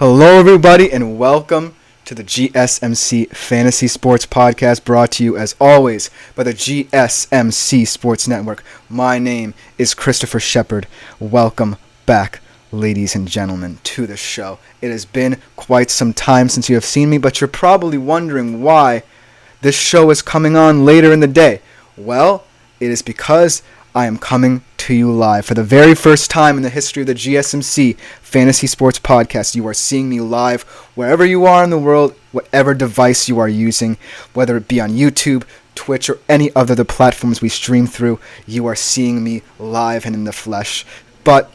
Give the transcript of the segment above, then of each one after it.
Hello, everybody, and welcome to the GSMC Fantasy Sports Podcast, brought to you, as always, by the GSMC Sports Network. My name is Christopher Shepard. Welcome back, ladies and gentlemen, to the show. It has been quite some time since you have seen me, but you're probably wondering why this show is coming on later in the day. Well, it is because I am coming to you live. For the very first time in the history of the GSMC Fantasy Sports Podcast, you are seeing me live wherever you are in the world, whatever device you are using, whether it be on YouTube, Twitch, or any other the platforms we stream through. You are seeing me live and in the flesh. But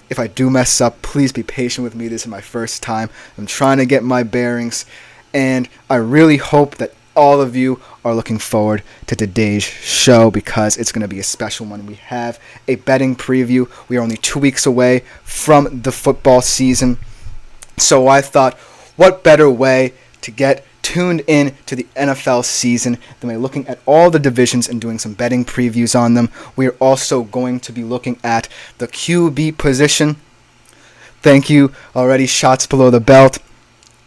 if I do mess up, please be patient with me. This is my first time. I'm trying to get my bearings, and I really hope that all of you are looking forward to today's show because it's going to be a special one. We have a betting preview. We are only 2 weeks away from the football season. So I thought, what better way to get tuned in to the NFL season than by looking at all the divisions and doing some betting previews on them. We are also going to be looking at the QB position. Thank you already, shots below the belt.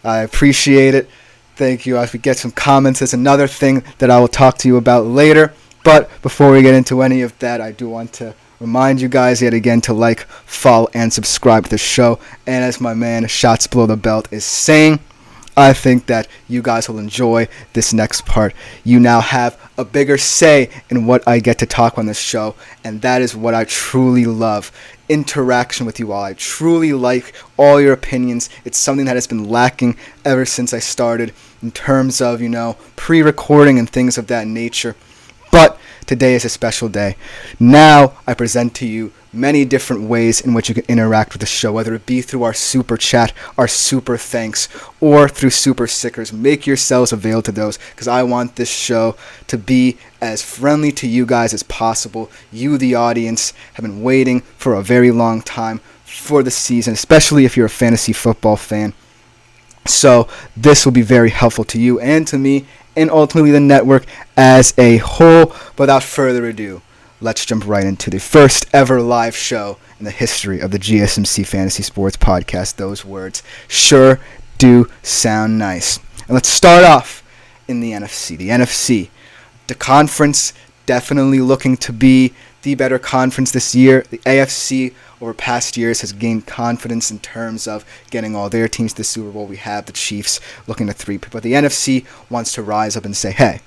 I appreciate it. Thank you. As we get some comments, there's another thing that I will talk to you about later. But before we get into any of that, I do want to remind you guys yet again to like, follow, and subscribe to the show. And as my man, Shots Below the Belt, is saying, I think that you guys will enjoy this next part. You now have a bigger say in what I get to talk on this show, and that is what I truly love. Interaction with you all. I truly like all your opinions. It's something that has been lacking ever since I started in terms of, pre-recording and things of that nature. But today is a special day. Now I present to you many different ways in which you can interact with the show, whether it be through our super chat, our super thanks, or through super stickers. Make yourselves available to those because I want this show to be as friendly to you guys as possible. You, the audience, have been waiting for a very long time for the season, especially if you're a fantasy football fan. So this will be very helpful to you and to me and ultimately the network as a whole. Without further ado, let's jump right into the first ever live show in the history of the GSMC Fantasy Sports Podcast. Those words sure do sound nice. And let's start off in the NFC. The NFC, the conference, definitely looking to be the better conference this year. The AFC over past years has gained confidence in terms of getting all their teams to the Super Bowl. We have the Chiefs looking to three, but the NFC wants to rise up and say, hey,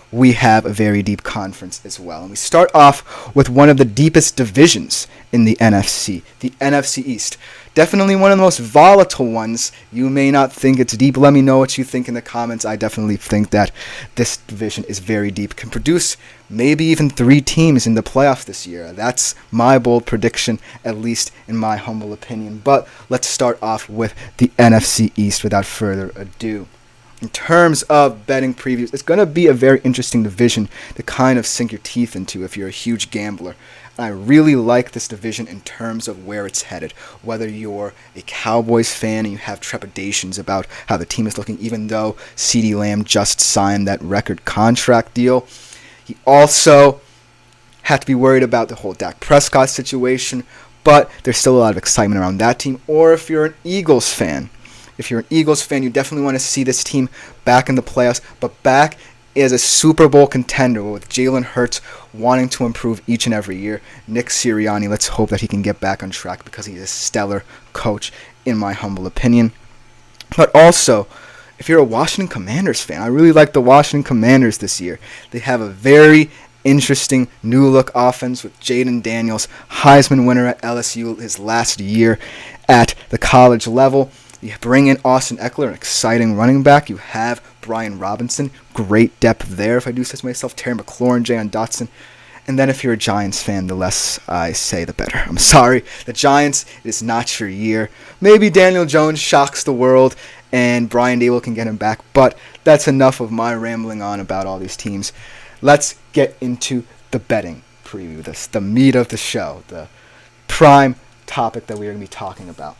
we have a very deep conference as well. And we start off with one of the deepest divisions in the NFC, the NFC East. Definitely one of the most volatile ones. You may not think it's deep. Let me know what you think in the comments. I definitely think that this division is very deep. Can produce maybe even 3 teams in the playoffs this year. That's my bold prediction, at least in my humble opinion. But let's start off with the NFC East without further ado. In terms of betting previews, it's going to be a very interesting division to kind of sink your teeth into if you're a huge gambler. And I really like this division in terms of where it's headed. Whether you're a Cowboys fan and you have trepidations about how the team is looking, even though CeeDee Lamb just signed that record contract deal. He also had to be worried about the whole Dak Prescott situation, but there's still a lot of excitement around that team. Or if you're an Eagles fan, you definitely want to see this team back in the playoffs, but back as a Super Bowl contender with Jalen Hurts wanting to improve each and every year. Nick Sirianni, let's hope that he can get back on track because he's a stellar coach, in my humble opinion. But also, if you're a Washington Commanders fan, I really like the Washington Commanders this year. They have a very interesting new-look offense with Jaden Daniels, Heisman winner at LSU, his last year at the college level. You bring in Austin Eckler, an exciting running back. You have Brian Robinson, great depth there, if I do say so myself. Terry McLaurin, Jahan Dotson. And then if you're a Giants fan, the less I say, the better. I'm sorry. The Giants, it is not your year. Maybe Daniel Jones shocks the world and Brian Dable can get him back. But that's enough of my rambling on about all these teams. Let's get into the betting preview, the meat of the show, the prime topic that we are going to be talking about.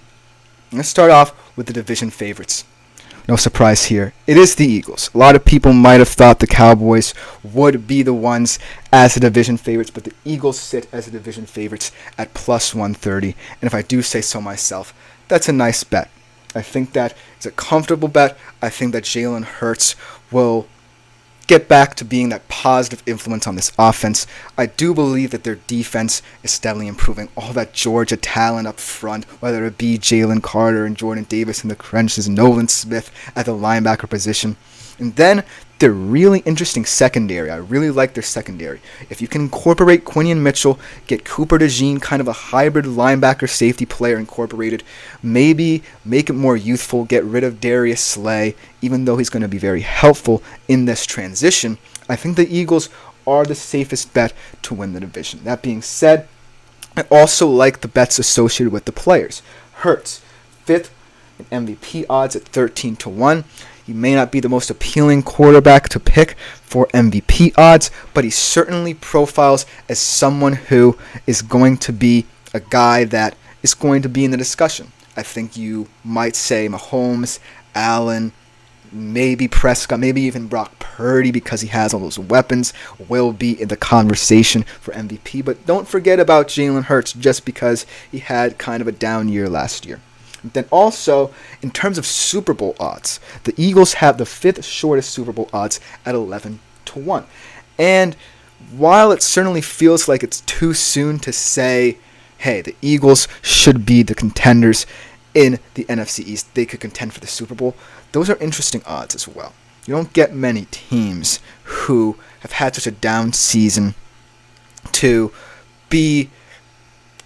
Let's start off with the division favorites. No surprise here. It is the Eagles. A lot of people might have thought the Cowboys would be the ones as the division favorites, but the Eagles sit as the division favorites at plus 130. And if I do say so myself, that's a nice bet. I think that it's a comfortable bet. I think that Jalen Hurts will get back to being that positive influence on this offense. I do believe that their defense is steadily improving. All that Georgia talent up front, whether it be Jalen Carter and Jordan Davis in the trenches, Nolan Smith at the linebacker position. And then their really interesting secondary. I really like their secondary. If you can incorporate Quinion Mitchell, get Cooper DeJean, kind of a hybrid linebacker safety player incorporated, maybe make it more youthful, get rid of Darius Slay, even though he's going to be very helpful in this transition, I think the Eagles are the safest bet to win the division. That being said, I also like the bets associated with the players. Hurts, 5th in MVP odds at 13-1. He may not be the most appealing quarterback to pick for MVP odds, but he certainly profiles as someone who is going to be a guy that is going to be in the discussion. I think you might say Mahomes, Allen, maybe Prescott, maybe even Brock Purdy, because he has all those weapons, will be in the conversation for MVP. But don't forget about Jalen Hurts just because he had kind of a down year last year. Then also, in terms of Super Bowl odds, the Eagles have the 5th shortest Super Bowl odds at 11-1. And while it certainly feels like it's too soon to say, hey, the Eagles should be the contenders in the NFC East, they could contend for the Super Bowl, those are interesting odds as well. You don't get many teams who have had such a down season to be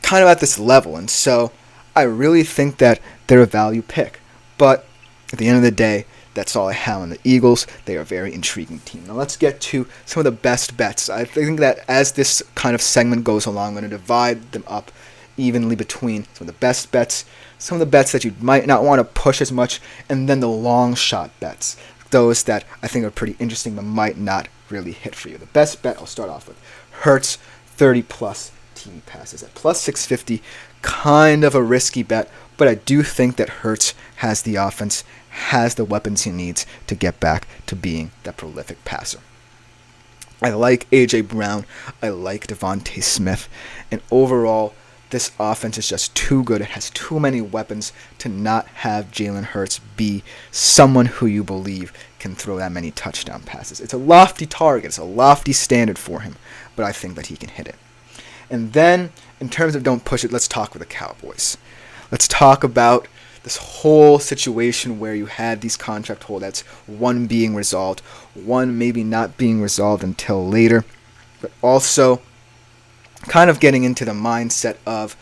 kind of at this level. And so I really think that they're a value pick. But at the end of the day, that's all I have on the Eagles. They are a very intriguing team. Now let's get to some of the best bets. I think that as this kind of segment goes along, I'm going to divide them up evenly between some of the best bets, some of the bets that you might not want to push as much, and then the long shot bets, those that I think are pretty interesting but might not really hit for you. The best bet I'll start off with, Hurts 30-plus TD passes at plus 650. Kind of a risky bet, but I do think that Hurts has the offense, has the weapons he needs to get back to being that prolific passer. I like A.J. Brown. I like Devontae Smith. And overall, this offense is just too good. It has too many weapons to not have Jalen Hurts be someone who you believe can throw that many touchdown passes. It's a lofty target. It's a lofty standard for him, but I think that he can hit it. And then, in terms of don't push it, let's talk with the Cowboys. Let's talk about this whole situation where you had these contract holdouts, one being resolved, one maybe not being resolved until later, but also kind of getting into the mindset of,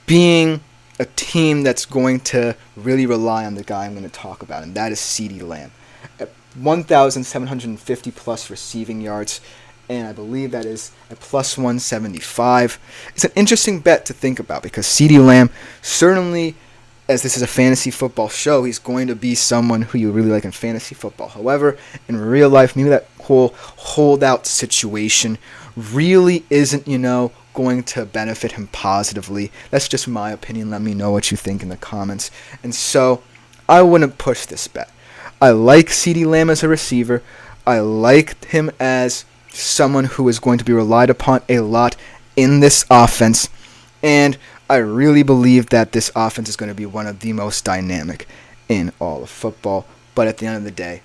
being a team that's going to really rely on the guy I'm going to talk about, and that is CeeDee Lamb. At 1,750 plus receiving yards, and I believe that is at plus 175. It's an interesting bet to think about because CeeDee Lamb, certainly, as this is a fantasy football show, he's going to be someone who you really like in fantasy football. However, in real life, maybe that whole holdout situation really isn't, going to benefit him positively. That's just my opinion. Let me know what you think in the comments. And so, I wouldn't push this bet. I like CeeDee Lamb as a receiver. I like him as someone who is going to be relied upon a lot in this offense, and I really believe that this offense is going to be one of the most dynamic in all of football. But at the end of the day,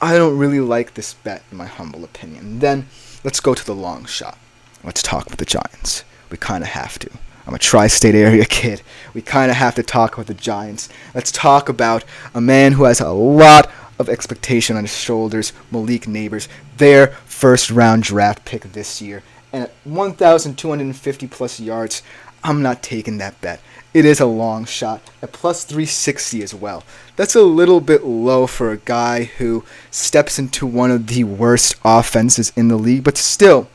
I don't really like this bet, in my humble opinion. Then let's go to the long shot. Let's talk about the Giants. We kind of have to. I'm a tri-state area kid. We kind of have to talk about the Giants. Let's talk about a man who has a lot of expectation on his shoulders, Malik Neighbors, their first-round draft pick this year. And at 1,250 plus yards, I'm not taking that bet. It is a long shot at plus 360 as well. That's a little bit low for a guy who steps into one of the worst offenses in the league. But still,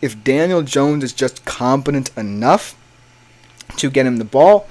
if Daniel Jones is just competent enough to get him the ball,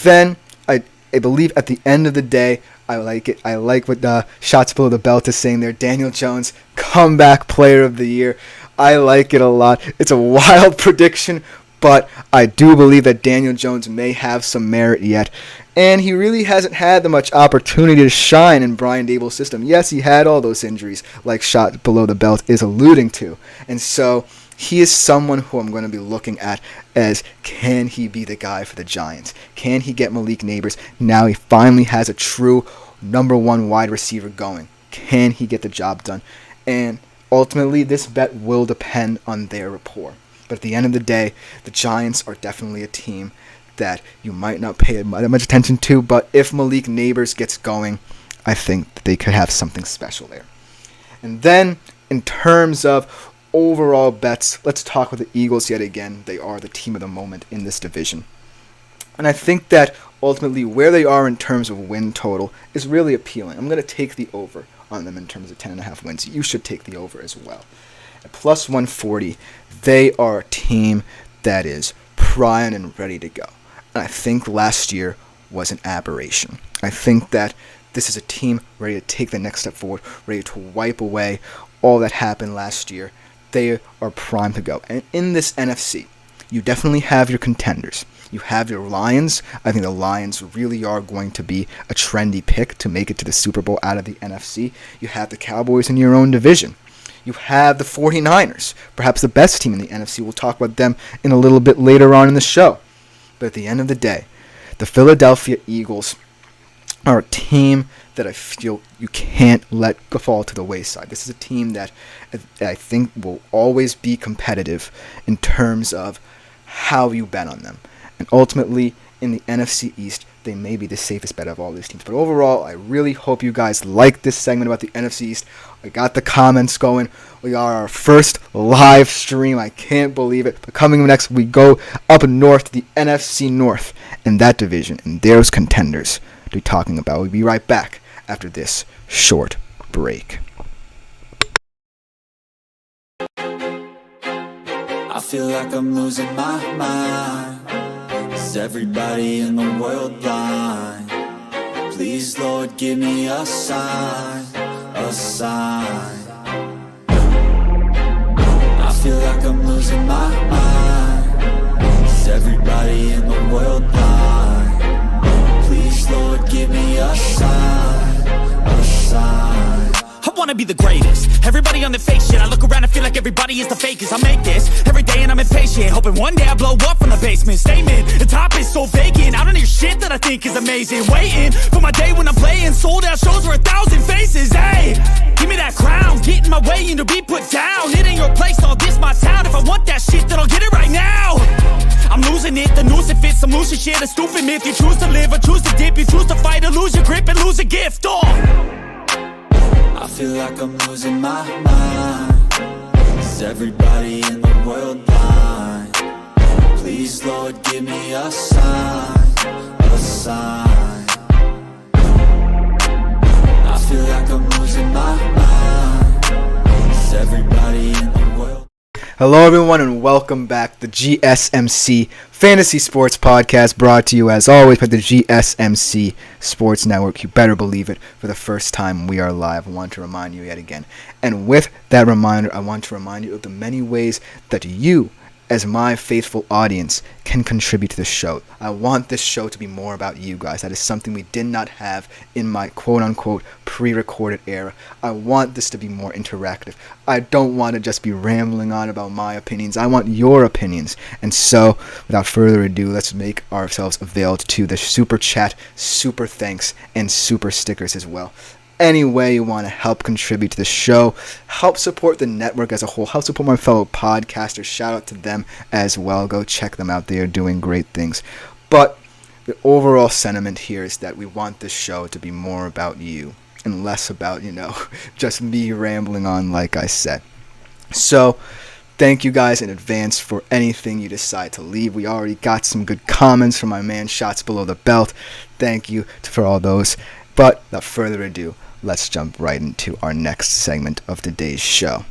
then I believe at the end of the day, I like it. I like what the Shots Below the Belt is saying there. Daniel Jones, comeback player of the year. I like it a lot. It's a wild prediction, but I do believe that Daniel Jones may have some merit yet. And he really hasn't had that much opportunity to shine in Brian Dable's system. Yes, he had all those injuries, like Shot Below the Belt is alluding to. And so he is someone who I'm going to be looking at as, can he be the guy for the Giants? Can he get Malik Nabers? Now he finally has a true number one wide receiver going. Can he get the job done? And ultimately, this bet will depend on their rapport. But at the end of the day, the Giants are definitely a team that you might not pay that much attention to. But if Malik Nabers gets going, I think that they could have something special there. And then, in terms of overall bets, let's talk with the Eagles yet again. They are the team of the moment in this division. And I think that ultimately where they are in terms of win total is really appealing. I'm going to take the over on them in terms of 10.5 wins. You should take the over as well. At plus 140, they are a team that is primed and ready to go. And I think last year was an aberration. I think that this is a team ready to take the next step forward, ready to wipe away all that happened last year. They are primed to go. And in this NFC, you definitely have your contenders. You have your Lions. I think the Lions really are going to be a trendy pick to make it to the Super Bowl out of the NFC. You have the Cowboys in your own division. You have the 49ers, perhaps the best team in the NFC. We'll talk about them in a little bit later on in the show. But at the end of the day, the Philadelphia Eagles are a team that I feel you can't let fall to the wayside. This is a team that I think will always be competitive in terms of how you bet on them. And ultimately, in the NFC East, they may be the safest bet of all these teams. But overall, I really hope you guys like this segment about the NFC East. I got the comments going. We are our first live stream. I can't believe it. But coming next, we go up north to the NFC North and that division. And there's contenders to be talking about. We'll be right back after this short break. I feel like I'm losing my mind. Is everybody in the world blind? Please, Lord, give me a sign, a sign. I feel like I'm losing my mind. Is everybody in the world blind? Please, Lord, give me a sign, a sign. I wanna be the greatest. Everybody on the fake shit. I look around and feel like everybody is the fakest. I make this every day and I'm impatient, hoping one day I blow up from the basement. Statement, the top is so vacant. I don't hear shit that I think is amazing. Waiting for my day when I'm playing sold out shows for 1,000 faces. Hey, give me that crown, get in my way and to be put down. It ain't your place, all this my town. If I want that shit, then I'll get it right now. I'm losing it, the noose it fits. I'm losing shit, a stupid myth. You choose to live or choose to dip. You choose to fight or lose your grip and lose a gift. I feel like I'm losing my mind. Is everybody in the world blind? Please, Lord, give me a sign, a sign. I feel like I'm losing my mind. Is everybody in the world? Hello, everyone, and welcome back to the GSMC Fantasy Sports Podcast, brought to you, as always, by the GSMC Sports Network. You better believe it. For the first time, we are live. I want to remind you yet again. And with that reminder, I want to remind you of the many ways that you, as my faithful audience, can contribute to the show. I want this show to be more about you guys. That is something we did not have in my quote-unquote pre-recorded era. I want this to be more interactive. I don't want to just be rambling on about my opinions. I want your opinions. And so, without further ado, let's make ourselves available to the super chat, super thanks, and super stickers as well. Any way you want to help contribute to the show, help support the network as a whole, help support my fellow podcasters, shout out to them as well. Go check them out. They are doing great things. But the overall sentiment here is that we want this show to be more about you and less about, just me rambling on, like I said. So, thank you guys in advance for anything you decide to leave. We already got some good comments from my man Shots Below the Belt. Thank you for all those. But without further ado, let's jump right into our next segment of today's show.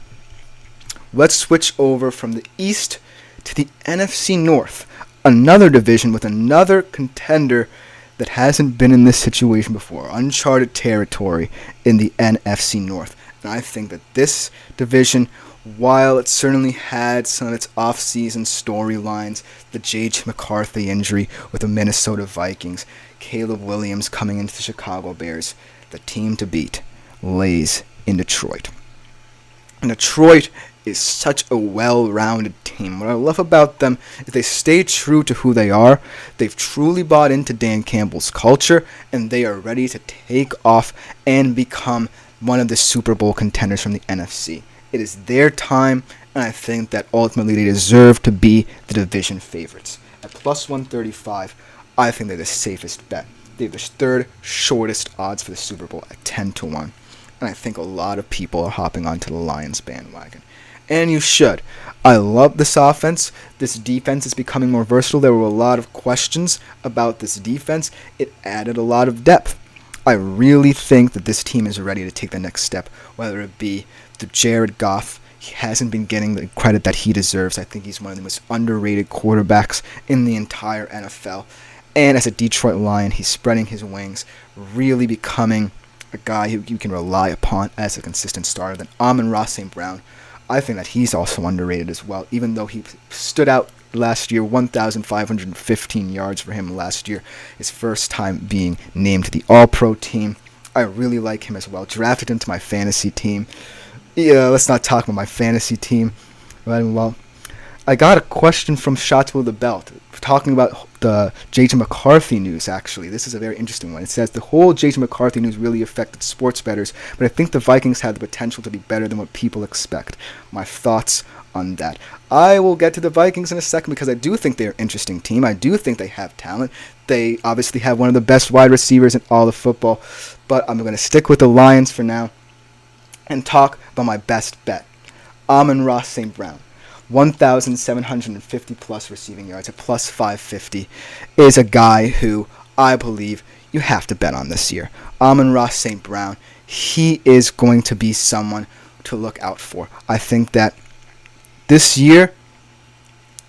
Let's switch over from the East to the NFC North, another division with another contender that hasn't been in this situation before, uncharted territory in the NFC North. And I think that this division, while it certainly had some of its off-season storylines, the J.J. McCarthy injury with the Minnesota Vikings, Caleb Williams coming into the Chicago Bears, the team to beat lays in Detroit. And Detroit is such a well-rounded team. What I love about them is they stay true to who they are. They've truly bought into Dan Campbell's culture, and they are ready to take off and become one of the Super Bowl contenders from the NFC. It is their time, and I think that ultimately they deserve to be the division favorites. At plus 135, I think they're the safest bet. They have the third shortest odds for the Super Bowl at 10-1. And I think a lot of people are hopping onto the Lions bandwagon. And you should. I love this offense. This defense is becoming more versatile. There were a lot of questions about this defense. It added a lot of depth. I really think that this team is ready to take the next step, whether it be the Jared Goff. He hasn't been getting the credit that he deserves. I think he's one of the most underrated quarterbacks in the entire NFL. And as a Detroit Lion, he's spreading his wings, really becoming a guy who you can rely upon as a consistent starter. Then Amon-Ra St. Brown, I think that he's also underrated as well, even though he stood out last year, 1,515 yards for him last year, his first time being named to the All-Pro team. I really like him as well. Drafted him to my fantasy team. Yeah, let's not talk about my fantasy team. Well, I got a question from Shots Below the Belt talking about the J.J. McCarthy news, actually. This is a very interesting one. It says, the whole J.J. McCarthy news really affected sports bettors, but I think the Vikings had the potential to be better than what people expect. My thoughts on that. I will get to the Vikings in a second because I do think they're an interesting team. I do think they have talent. They obviously have one of the best wide receivers in all of football, but I'm going to stick with the Lions for now and talk about my best bet. Amon-Ra St. Brown. 1,750 plus receiving yards at plus 550 is a guy who I believe you have to bet on this year. Amon-Ra St. Brown, he is going to be someone to look out for. I think that this year,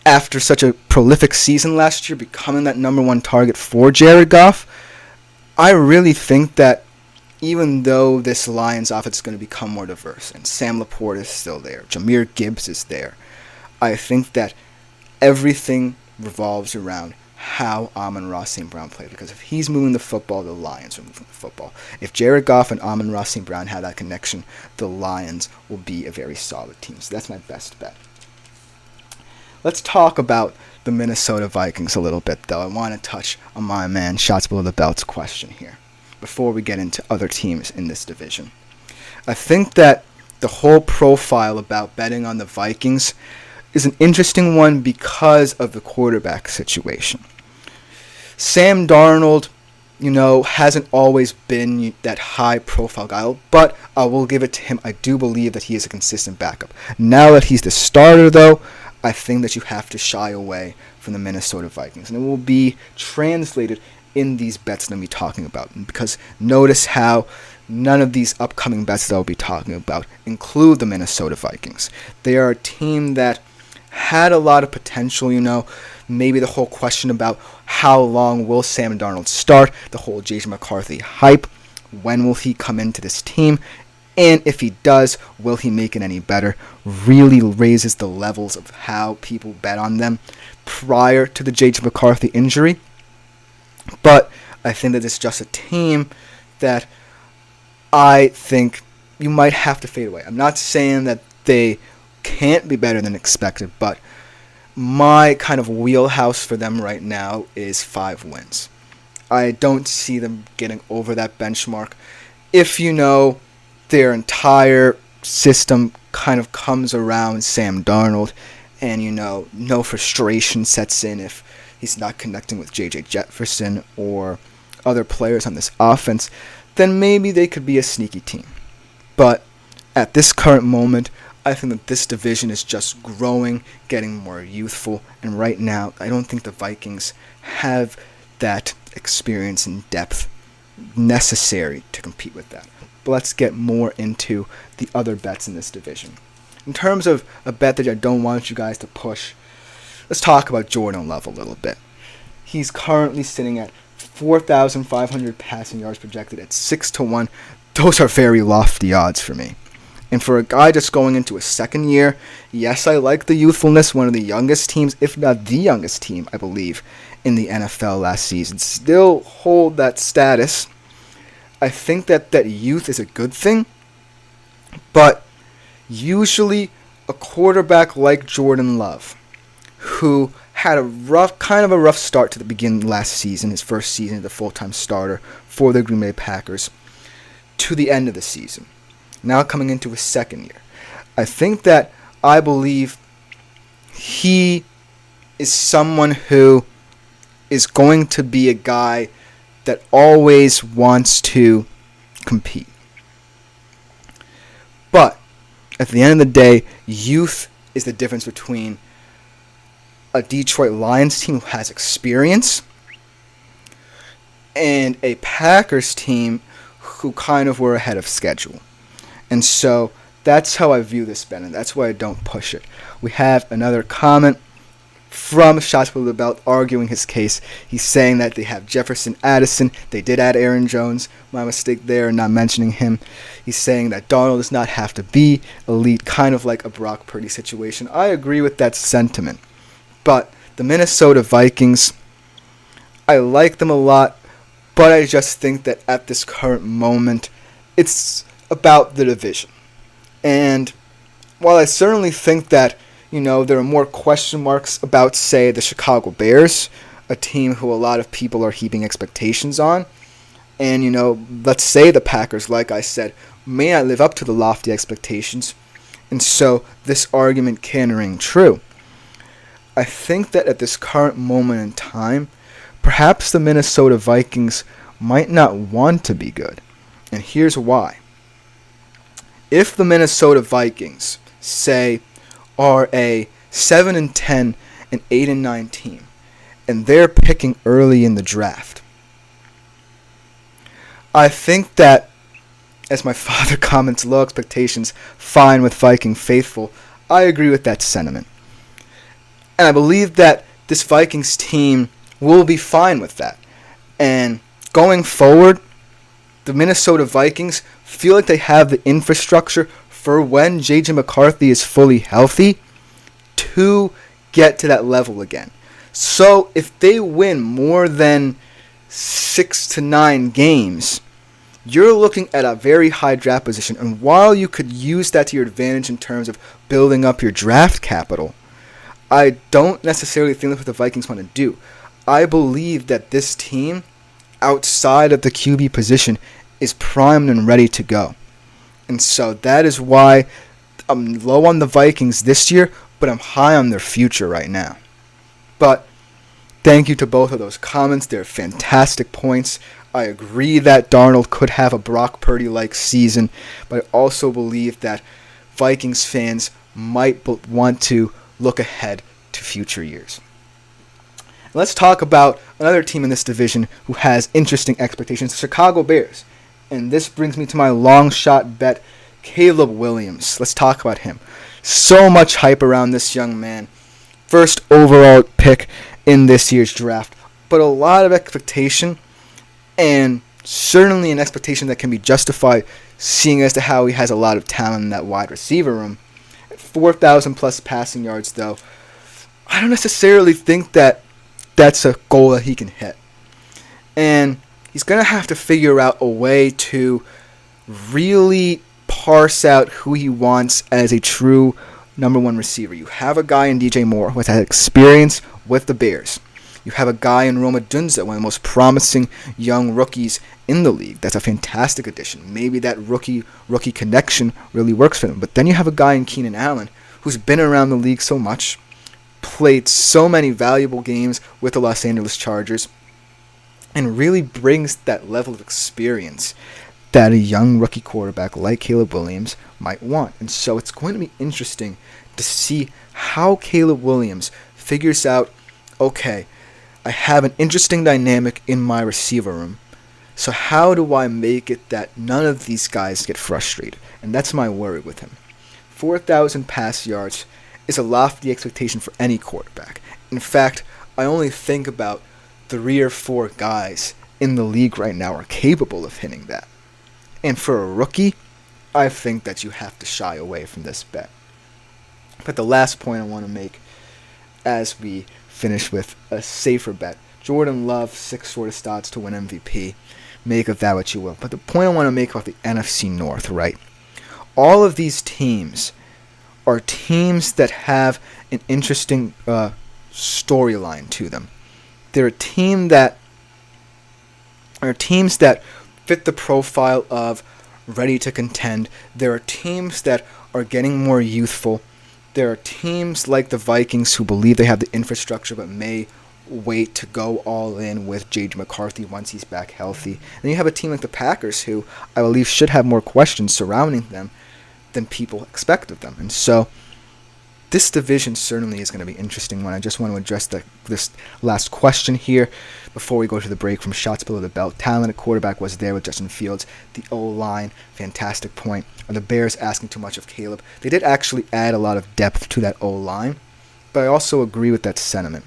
after such a prolific season last year, becoming that number one target for Jared Goff, I really think that even though this Lions offense is going to become more diverse, and Sam Laporte is still there, Jahmyr Gibbs is there, I think that everything revolves around how Amon-Ra St. Brown plays. Because if he's moving the football, the Lions are moving the football. If Jared Goff and Amon-Ra St. Brown have that connection, the Lions will be a very solid team. So that's my best bet. Let's talk about the Minnesota Vikings a little bit, though. I want to touch on my man Shots Below the Belt's question here before we get into other teams in this division. I think that the whole profile about betting on the Vikings is an interesting one because of the quarterback situation. Sam Darnold, hasn't always been that high-profile guy, but I will give it to him. I do believe that he is a consistent backup. Now that he's the starter, though, I think that you have to shy away from the Minnesota Vikings, and it will be translated in these bets that I'm talking about. Because notice how none of these upcoming bets that I'll be talking about include the Minnesota Vikings. They are a team that had a lot of potential, maybe the whole question about how long will Sam Darnold start, the whole J.J. McCarthy hype, when will he come into this team, and if he does, will he make it any better, really raises the levels of how people bet on them prior to the J.J. McCarthy injury. But I think that it's just a team that I think you might have to fade away. I'm not saying that they can't be better than expected, but my kind of wheelhouse for them right now is 5 wins. I don't see them getting over that benchmark. If their entire system kind of comes around Sam Darnold and no frustration sets in if he's not connecting with J.J. Jefferson or other players on this offense, then maybe they could be a sneaky team. But at this current moment, I think that this division is just growing, getting more youthful, and right now, I don't think the Vikings have that experience and depth necessary to compete with that. But let's get more into the other bets in this division. In terms of a bet that I don't want you guys to push, let's talk about Jordan Love a little bit. He's currently sitting at 4,500 passing yards projected at 6-1. Those are very lofty odds for me. And for a guy just going into his second year, yes, I like the youthfulness. One of the youngest teams, if not the youngest team, I believe, in the NFL last season. Still hold that status. I think that youth is a good thing. But usually a quarterback like Jordan Love, who had a rough start to the beginning last season, his first season as a full-time starter for the Green Bay Packers, to the end of the season, now coming into his second year. I believe he is someone who is going to be a guy that always wants to compete. But at the end of the day, youth is the difference between a Detroit Lions team who has experience and a Packers team who kind of were ahead of schedule. And so that's how I view this, Ben, and that's why I don't push it. We have another comment from Shots Below the Belt arguing his case. He's saying that they have Jefferson, Addison. They did add Aaron Jones. My mistake there, not mentioning him. He's saying that Darnold does not have to be elite, kind of like a Brock Purdy situation. I agree with that sentiment. But the Minnesota Vikings, I like them a lot, but I just think that at this current moment, it's about the division. And while I certainly think that, there are more question marks about, say, the Chicago Bears, a team who a lot of people are heaping expectations on, and, let's say the Packers, like I said, may not live up to the lofty expectations, and so this argument can ring true. I think that at this current moment in time, perhaps the Minnesota Vikings might not want to be good. And here's why. If the Minnesota Vikings, say, are a 7-10 and 8-9 team, and they're picking early in the draft, I think that, as my father comments, low expectations, fine with Viking faithful, I agree with that sentiment. And I believe that this Vikings team will be fine with that. And going forward, the Minnesota Vikings feel like they have the infrastructure for when J.J. McCarthy is fully healthy to get to that level again. So if they win more than 6 to 9 games, you're looking at a very high draft position. And while you could use that to your advantage in terms of building up your draft capital, I don't necessarily think that's what the Vikings want to do. I believe that this team, outside of the QB position, is primed and ready to go. And so that is why I'm low on the Vikings this year, but I'm high on their future right now. But thank you to both of those comments. They're fantastic points. I agree that Darnold could have a Brock Purdy-like season, but I also believe that Vikings fans might want to look ahead to future years. Let's talk about another team in this division who has interesting expectations, the Chicago Bears. And this brings me to my long shot bet, Caleb Williams. Let's talk about him. So much hype around this young man. First overall pick in this year's draft, but a lot of expectation, and certainly an expectation that can be justified seeing as to how he has a lot of talent in that wide receiver room. 4,000 plus passing yards, though, I don't necessarily think that that's a goal that he can hit. And he's going to have to figure out a way to really parse out who he wants as a true number one receiver. You have a guy in DJ Moore who has had experience with the Bears. You have a guy in Roma Dunza, one of the most promising young rookies in the league. That's a fantastic addition. Maybe that rookie connection really works for them. But then you have a guy in Keenan Allen who's been around the league so much, played so many valuable games with the Los Angeles Chargers, and really brings that level of experience that a young rookie quarterback like Caleb Williams might want. And so it's going to be interesting to see how Caleb Williams figures out, okay, I have an interesting dynamic in my receiver room, so how do I make it that none of these guys get frustrated? And that's my worry with him. 4,000 pass yards is a lofty expectation for any quarterback. In fact, I only think about 3 or 4 guys in the league right now are capable of hitting that. And for a rookie, I think that you have to shy away from this bet. But the last point I want to make as we finish with a safer bet, Jordan Love, 6 sort of stats to win MVP. Make of that what you will. But the point I want to make about the NFC North, right? All of these teams are teams that have an interesting storyline to them. They're teams that fit the profile of ready to contend. There are teams that are getting more youthful. There are teams like the Vikings who believe they have the infrastructure but may wait to go all in with J.J. McCarthy once he's back healthy. And you have a team like the Packers who I believe should have more questions surrounding them than people expect of them. And so this division certainly is going to be an interesting one. I just want to address this last question here before we go to the break from Shots Below the Belt. Talent at quarterback was there with Justin Fields. The O-line, fantastic point. Are the Bears asking too much of Caleb? They did actually add a lot of depth to that O-line, but I also agree with that sentiment.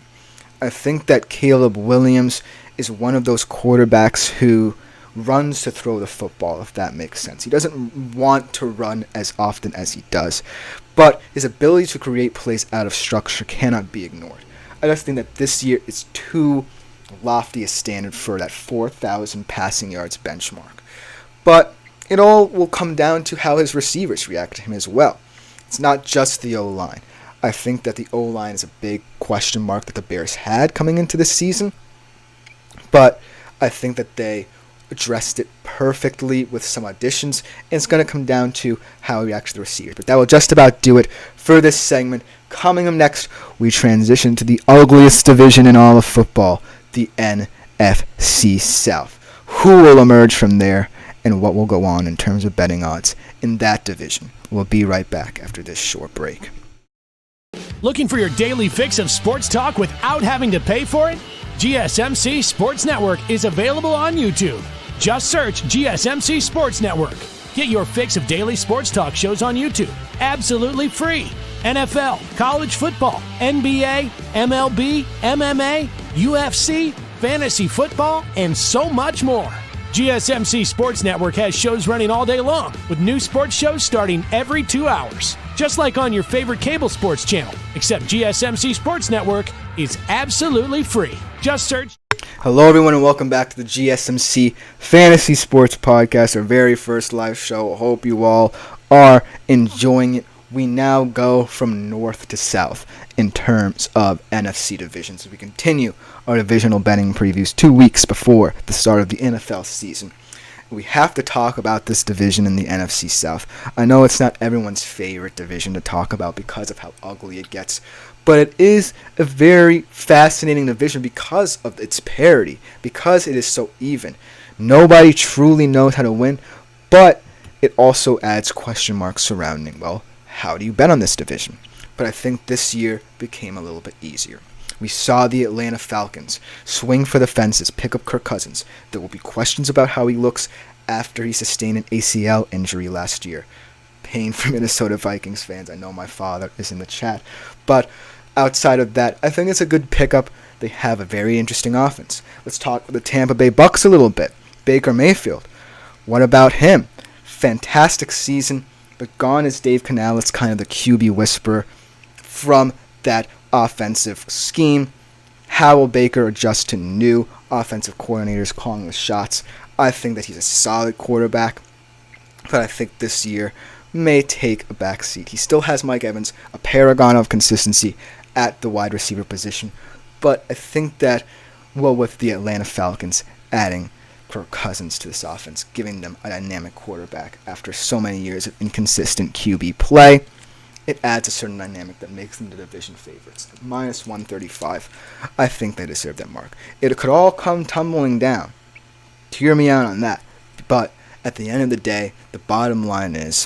I think that Caleb Williams is one of those quarterbacks who runs to throw the football, if that makes sense. He doesn't want to run as often as he does, but his ability to create plays out of structure cannot be ignored. I just think that this year is too lofty a standard for that 4,000 passing yards benchmark. But it all will come down to how his receivers react to him as well. It's not just the O-line. I think that the O-line is a big question mark that the Bears had coming into this season, but I think that they addressed it perfectly with some additions, and it's going to come down to how he reacts to the receivers. But that will just about do it for this segment. Coming up next, we transition to the ugliest division in all of football, the NFC South. Who will emerge from there, and what will go on in terms of betting odds in that division? We'll be right back after this short break. Looking for your daily fix of sports talk without having to pay for it? GSMC Sports Network is available on YouTube. Just search GSMC Sports Network. Get your fix of daily sports talk shows on YouTube, absolutely free. NFL, college football, NBA, MLB, MMA, UFC, fantasy football, and so much more. GSMC Sports Network has shows running all day long, with new sports shows starting every 2 hours. Just like on your favorite cable sports channel, except GSMC Sports Network is absolutely free. Just search. Hello, everyone, and welcome back to the GSMC Fantasy Sports Podcast, our very first live show. I hope you all are enjoying it. We now go from north to south in terms of NFC divisions. We continue our divisional betting previews 2 weeks before the start of the NFL season. We have to talk about this division in the NFC South. I know it's not everyone's favorite division to talk about because of how ugly it gets, but it is a very fascinating division because of its parity, because it is so even. Nobody truly knows how to win, but it also adds question marks surrounding, well, how do you bet on this division? But I think this year became a little bit easier. We saw the Atlanta Falcons swing for the fences, pick up Kirk Cousins. There will be questions about how he looks after he sustained an ACL injury last year. Pain for Minnesota Vikings fans. I know my father is in the chat. But outside of that, I think it's a good pickup. They have a very interesting offense. Let's talk with the Tampa Bay Bucks a little bit. Baker Mayfield. What about him? Fantastic season, but gone is Dave Canales, kind of the QB whisperer from that offensive scheme. How will Baker adjust to new offensive coordinators calling the shots? I think that he's a solid quarterback, but I think this year may take a back seat. He still has Mike Evans, a paragon of consistency at the wide receiver position, but I think that, well, with the Atlanta Falcons adding Kirk Cousins to this offense, giving them a dynamic quarterback after so many years of inconsistent QB play, it adds a certain dynamic that makes them the division favorites. Minus 135. I think they deserve that mark. It could all come tumbling down. Hear me out on that. But at the end of the day, the bottom line is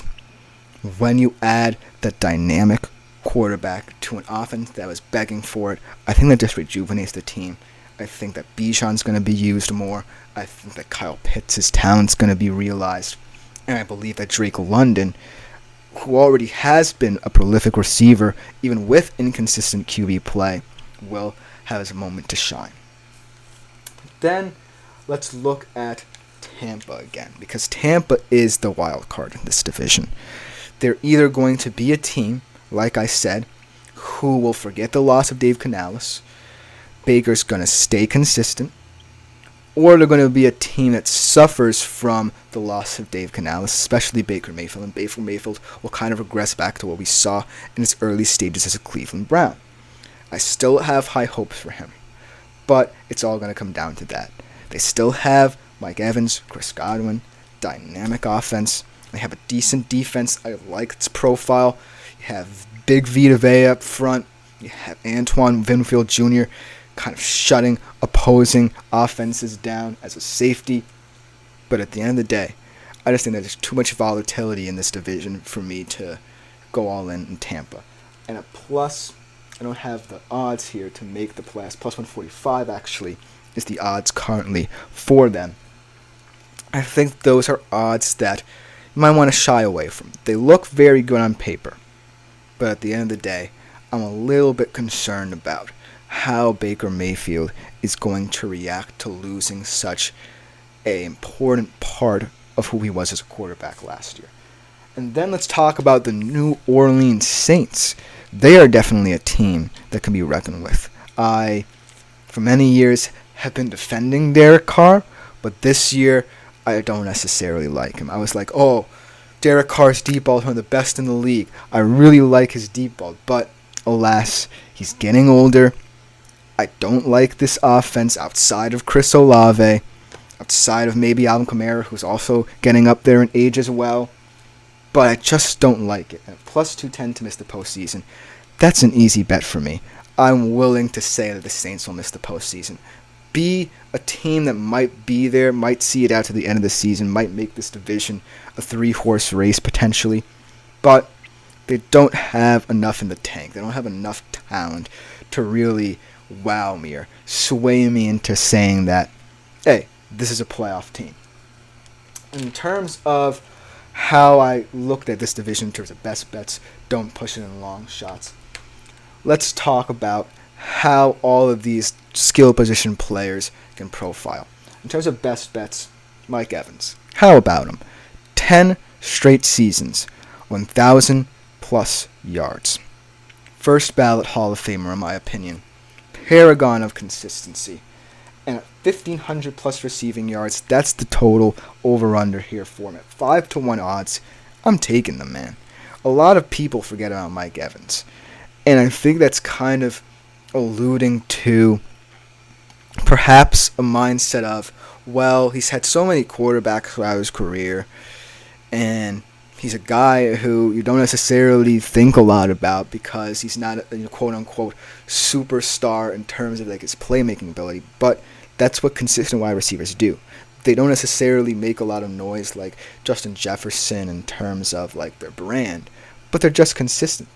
when you add that dynamic quarterback to an offense that was begging for it, I think that just rejuvenates the team. I think that Bijan's going to be used more. I think that Kyle Pitts' talent's going to be realized. And I believe that Drake London, who already has been a prolific receiver, even with inconsistent QB play, will have his moment to shine. Then let's look at Tampa again, because Tampa is the wild card in this division. They're either going to be a team, like I said, who will forget the loss of Dave Canales. Baker's going to stay consistent, or they're going to be a team that suffers from the loss of Dave Canales, especially Baker Mayfield, and Baker Mayfield will kind of regress back to what we saw in his early stages as a Cleveland Brown. I still have high hopes for him, but it's all going to come down to that. They still have Mike Evans, Chris Godwin, dynamic offense. They have a decent defense. I like its profile. You have Big Vita Vea up front. You have Antoine Winfield Jr. kind of shutting opposing offenses down as a safety. But at the end of the day, I just think that there's too much volatility in this division for me to go all in Tampa. And a plus, I don't have the odds here to make the playoffs. Plus 145 actually is the odds currently for them. I think those are odds that you might want to shy away from. They look very good on paper. But at the end of the day, I'm a little bit concerned about how Baker Mayfield is going to react to losing such an important part of who he was as a quarterback last year. And then let's talk about the New Orleans Saints. They are definitely a team that can be reckoned with. I, for many years, have been defending Derek Carr, but this year, I don't necessarily like him. I was like, oh, Derek Carr's deep ball is one of the best in the league. I really like his deep ball, but alas, he's getting older. I don't like this offense outside of Chris Olave, outside of maybe Alvin Kamara, who's also getting up there in age as well. But I just don't like it. And plus 210 to miss the postseason, that's an easy bet for me. I'm willing to say that the Saints will miss the postseason. Be a team that might be there, might see it out to the end of the season, might make this division a 3-horse race potentially. But they don't have enough in the tank. They don't have enough talent to really wow me or sway me into saying that, hey, this is a playoff team. In terms of how I looked at this division in terms of best bets, don't push it in long shots, let's talk about how all of these skill position players can profile. In terms of best bets, Mike Evans. How about him? 10 straight seasons, 1,000 plus yards. First ballot Hall of Famer in my opinion. Paragon of consistency. And at 1,500 plus receiving yards, that's the total over-under here for him. At 5-1 odds, I'm taking them, man. A lot of people forget about Mike Evans. And I think that's kind of alluding to perhaps a mindset of, well, he's had so many quarterbacks throughout his career, and he's a guy who you don't necessarily think a lot about because he's not a quote-unquote superstar in terms of like his playmaking ability, but that's what consistent wide receivers do. They don't necessarily make a lot of noise like Justin Jefferson in terms of like their brand, but they're just consistent.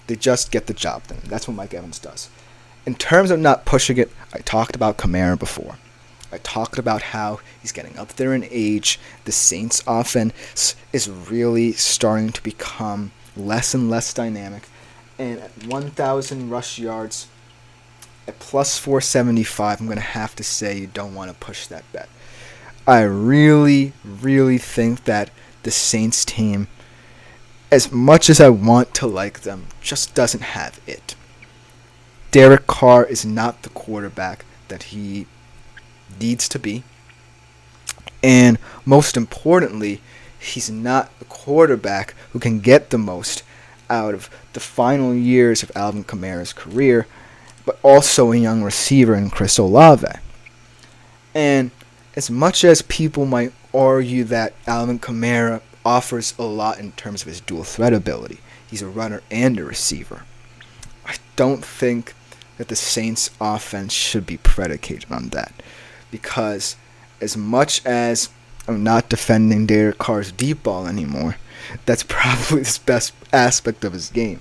They just get the job done. That's what Mike Evans does. In terms of not pushing it, I talked about Kamara before. I talked about how he's getting up there in age. The Saints offense is really starting to become less and less dynamic. And at 1,000 rush yards, at plus 475, I'm going to have to say you don't want to push that bet. I really, really think that the Saints team, as much as I want to like them, just doesn't have it. Derek Carr is not the quarterback that he needs to be. And most importantly, he's not the quarterback who can get the most out of the final years of Alvin Kamara's career, but also a young receiver in Chris Olave. And as much as people might argue that Alvin Kamara offers a lot in terms of his dual threat ability, he's a runner and a receiver, I don't think that the Saints offense should be predicated on that. Because as much as I'm not defending Derek Carr's deep ball anymore, that's probably the best aspect of his game.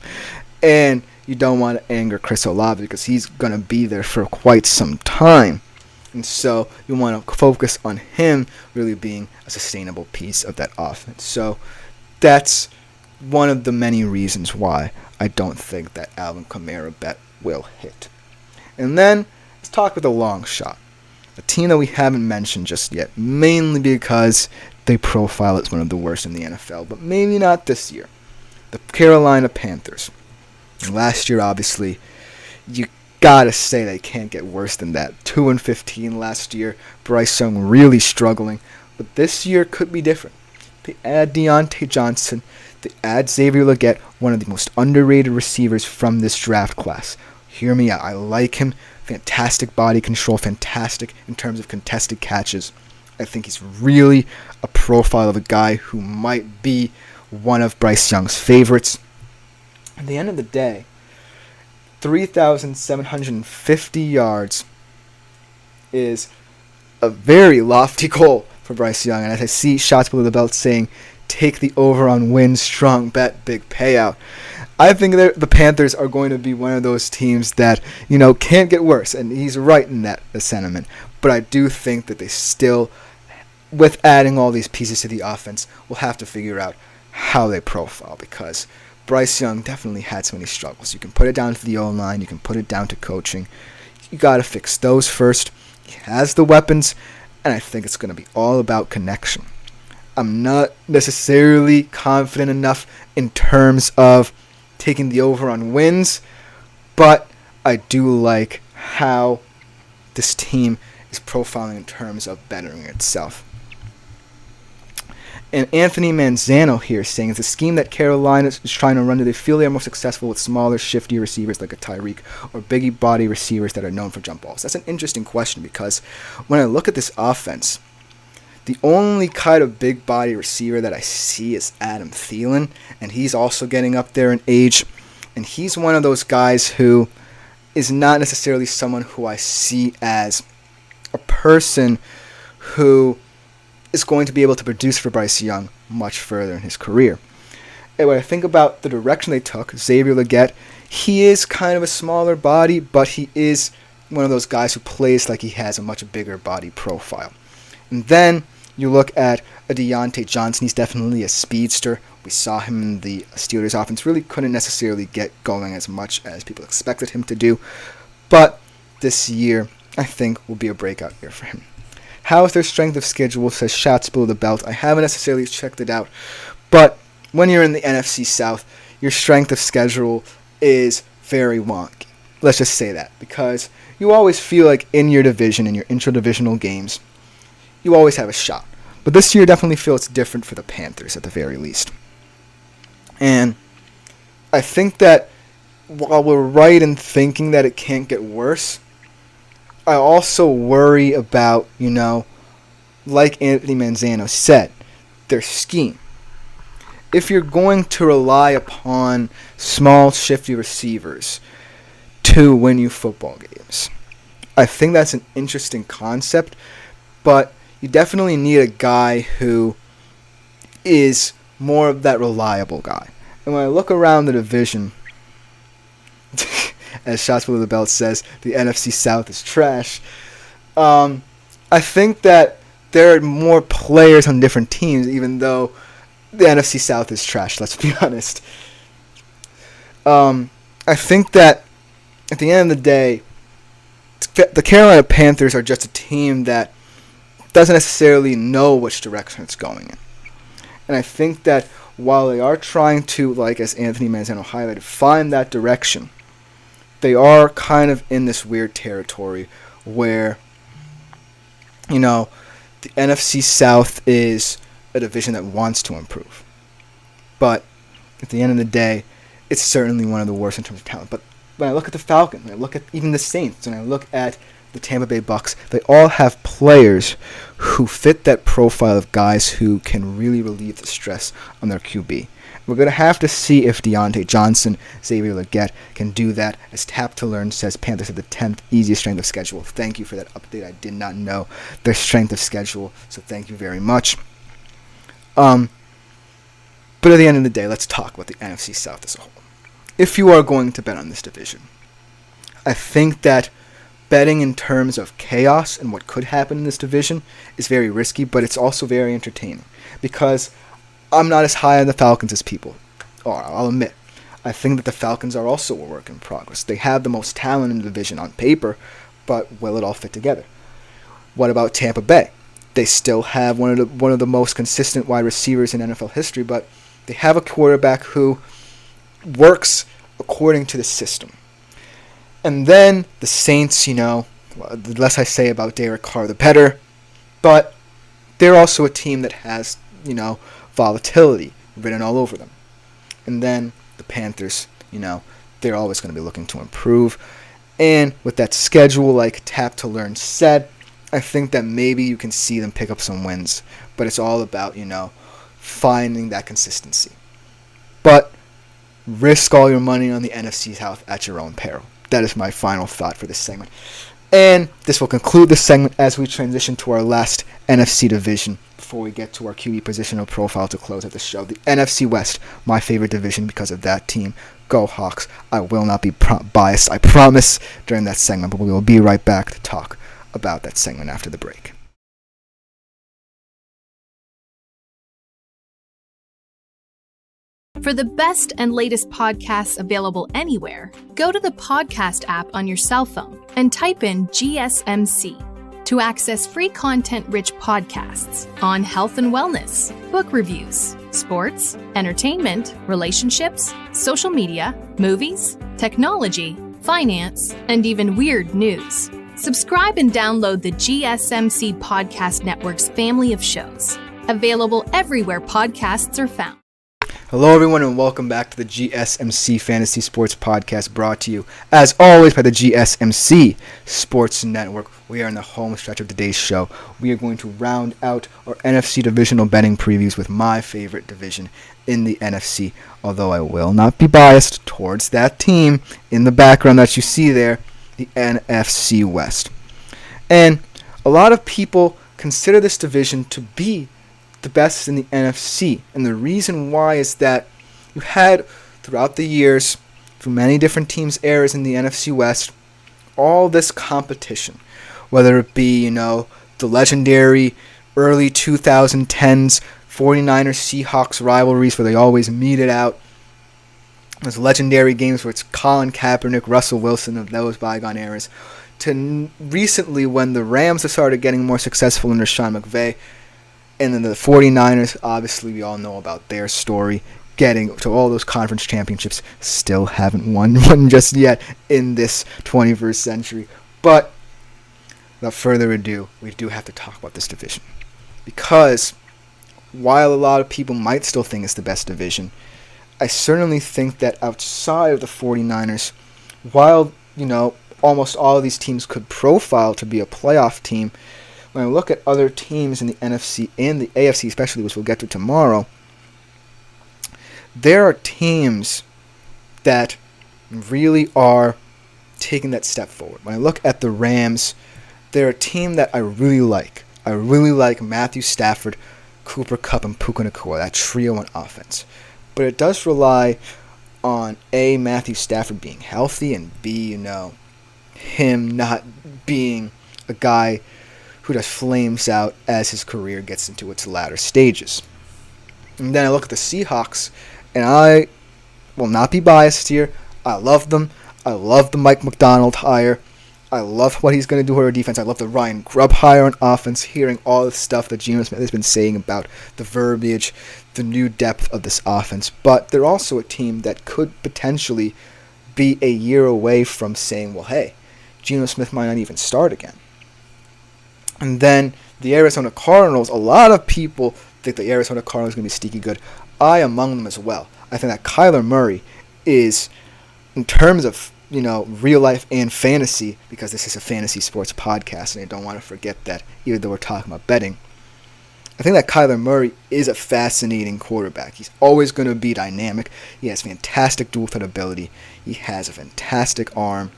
And you don't want to anger Chris Olave because he's going to be there for quite some time. And so you want to focus on him really being a sustainable piece of that offense. So that's one of the many reasons why I don't think that Alvin Kamara bet will hit. And then let's talk with a long shot. A team that we haven't mentioned just yet, mainly because they profile as one of the worst in the NFL, but maybe not this year. The Carolina Panthers. And last year, obviously, you gotta say they can't get worse than that. 2-15 last year. Bryce Young really struggling. But this year could be different. They add Deontay Johnson. They add Xavier Legette, one of the most underrated receivers from this draft class. Hear me out. I like him. Fantastic body control. Fantastic in terms of contested catches. I think he's really a profile of a guy who might be one of Bryce Young's favorites. At the end of the day, 3,750 yards is a very lofty goal for Bryce Young. And as I see shots below the belt saying, take the over on wins, strong bet, big payout. I think that the Panthers are going to be one of those teams that, can't get worse. And he's right in that sentiment. But I do think that they still, with adding all these pieces to the offense, will have to figure out how they profile, because Bryce Young definitely had so many struggles. You can put it down to the O-line. You can put it down to coaching. You got to fix those first. He has the weapons, and I think it's going to be all about connection. I'm not necessarily confident enough in terms of taking the over on wins, but I do like how this team is profiling in terms of bettering itself. And Anthony Manzano here saying it's a scheme that Carolina is trying to run. Do they feel they are more successful with smaller, shifty receivers like a Tyreek, or biggie body receivers that are known for jump balls? That's an interesting question, because when I look at this offense, the only kind of big body receiver that I see is Adam Thielen, and he's also getting up there in age. And he's one of those guys who is not necessarily someone who I see as a person who is going to be able to produce for Bryce Young much further in his career. And when I think about the direction they took, Xavier Legette, he is kind of a smaller body, but he is one of those guys who plays like he has a much bigger body profile. And then you look at a Deontay Johnson. He's definitely a speedster. We saw him in the Steelers offense. Really couldn't necessarily get going as much as people expected him to do. But this year, I think, will be a breakout year for him. How is their strength of schedule, says shots below the belt. I haven't necessarily checked it out. But when you're in the NFC South, your strength of schedule is very wonky. Let's just say that. Because you always feel like in your division, in your intra-divisional games, you always have a shot. But this year definitely feels different for the Panthers at the very least. And I think that while we're right in thinking that it can't get worse, I also worry about, like Anthony Manzano said, their scheme. If you're going to rely upon small, shifty receivers to win you football games, I think that's an interesting concept, but you definitely need a guy who is more of that reliable guy. And when I look around the division, as Shots Below the Belt says, the NFC South is trash. I think that there are more players on different teams, even though the NFC South is trash, let's be honest. I think that at the end of the day, the Carolina Panthers are just a team that doesn't necessarily know which direction it's going in. And I think that while they are trying to, like as Anthony Manzano highlighted, find that direction, they are kind of in this weird territory where, the NFC South is a division that wants to improve. But at the end of the day, it's certainly one of the worst in terms of talent. But when I look at the Falcons, when I look at even the Saints, when I look at the Tampa Bay Bucks, they all have players who fit that profile of guys who can really relieve the stress on their QB. We're going to have to see if Deontay Johnson, Xavier Legette can do that. As Tap to Learn says, Panthers have the 10th easiest strength of schedule. Thank you for that update. I did not know their strength of schedule, so thank you very much. But at the end of the day, let's talk about the NFC South as a whole. If you are going to bet on this division, I think that betting in terms of chaos and what could happen in this division is very risky, but it's also very entertaining. Because I'm not as high on the Falcons as people are, I'll admit. I think that the Falcons are also a work in progress. They have the most talent in the division on paper, but will it all fit together? What about Tampa Bay? They still have one of the most consistent wide receivers in NFL history, but they have a quarterback who works according to the system. And then the Saints, the less I say about Derek Carr, the better. But they're also a team that has, volatility written all over them. And then the Panthers, they're always going to be looking to improve. And with that schedule, like Tap to Learn said, I think that maybe you can see them pick up some wins. But it's all about, finding that consistency. But risk all your money on the NFC South at your own peril. That is my final thought for this segment. And this will conclude this segment as we transition to our last NFC division before we get to our QB positional profile to close out the show. The NFC West, my favorite division because of that team. Go Hawks. I will not be biased, I promise, during that segment, but we will be right back to talk about that segment after the break. For the best and latest podcasts available anywhere, go to the podcast app on your cell phone and type in GSMC to access free content-rich podcasts on health and wellness, book reviews, sports, entertainment, relationships, social media, movies, technology, finance, and even weird news. Subscribe and download the GSMC Podcast Network's family of shows, available everywhere podcasts are found. Hello, everyone, and welcome back to the GSMC Fantasy Sports Podcast, brought to you, as always, by the GSMC Sports Network. We are in the home stretch of today's show. We are going to round out our NFC Divisional betting previews with my favorite division in the NFC, although I will not be biased towards that team in the background that you see there, the NFC West. And a lot of people consider this division to be the best in the NFC, and the reason why is that you had throughout the years, through many different teams' eras in the NFC West, all this competition, whether it be the legendary early 2010s 49ers Seahawks rivalries where they always meet it out, those legendary games where it's Colin Kaepernick, Russell Wilson of those bygone eras, to recently when the Rams have started getting more successful under Sean McVay. And then the 49ers, obviously we all know about their story, getting to all those conference championships, still haven't won one just yet in this 21st century. But without further ado, we do have to talk about this division. Because while a lot of people might still think it's the best division, I certainly think that outside of the 49ers, while, almost all of these teams could profile to be a playoff team, when I look at other teams in the NFC and the AFC especially, which we'll get to tomorrow, there are teams that really are taking that step forward. When I look at the Rams, they're a team that I really like. I really like Matthew Stafford, Cooper Kupp, and Puka Nacua, that trio on offense. But it does rely on A, Matthew Stafford being healthy, and B, him not being a guy who just flames out as his career gets into its latter stages. And then I look at the Seahawks, and I will not be biased here. I love them. I love the Mike McDonald hire. I love what he's going to do with our defense. I love the Ryan Grubb hire on offense, hearing all the stuff that Geno Smith has been saying about the verbiage, the new depth of this offense. But they're also a team that could potentially be a year away from saying, well, hey, Geno Smith might not even start again. And then the Arizona Cardinals, a lot of people think the Arizona Cardinals are going to be sneaky good. I among them as well. I think that Kyler Murray is, in terms of, real life and fantasy, because this is a fantasy sports podcast and I don't want to forget that, even though we're talking about betting, I think that Kyler Murray is a fascinating quarterback. He's always going to be dynamic. He has fantastic dual threat ability. He has a fantastic arm.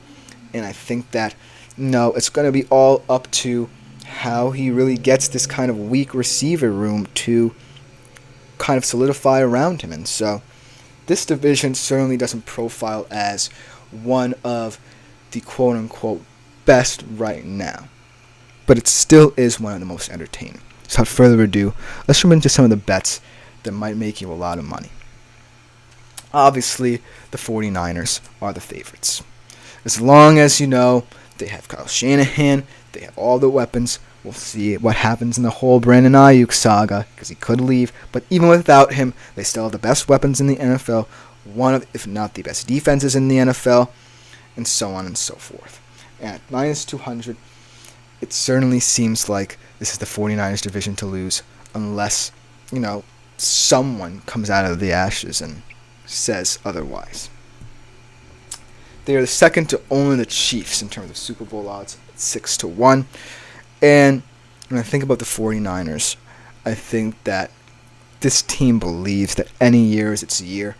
And I think that, it's going to be all up to how he really gets this kind of weak receiver room to kind of solidify around him. And so this division certainly doesn't profile as one of the quote-unquote best right now. But it still is one of the most entertaining. So without further ado, let's jump into some of the bets that might make you a lot of money. Obviously, the 49ers are the favorites. As long as they have Kyle Shanahan, they have all the weapons. We'll see what happens in the whole Brandon Ayuk saga, because he could leave. But even without him, they still have the best weapons in the NFL, one of, if not the best defenses in the NFL. and so on and so forth. And at minus 200, it certainly seems like this is the 49ers division to lose unless, someone comes out of the ashes and says otherwise. They are the second to only the Chiefs in terms of Super Bowl odds at 6-1. And when I think about the 49ers, I think that this team believes that any year is its year.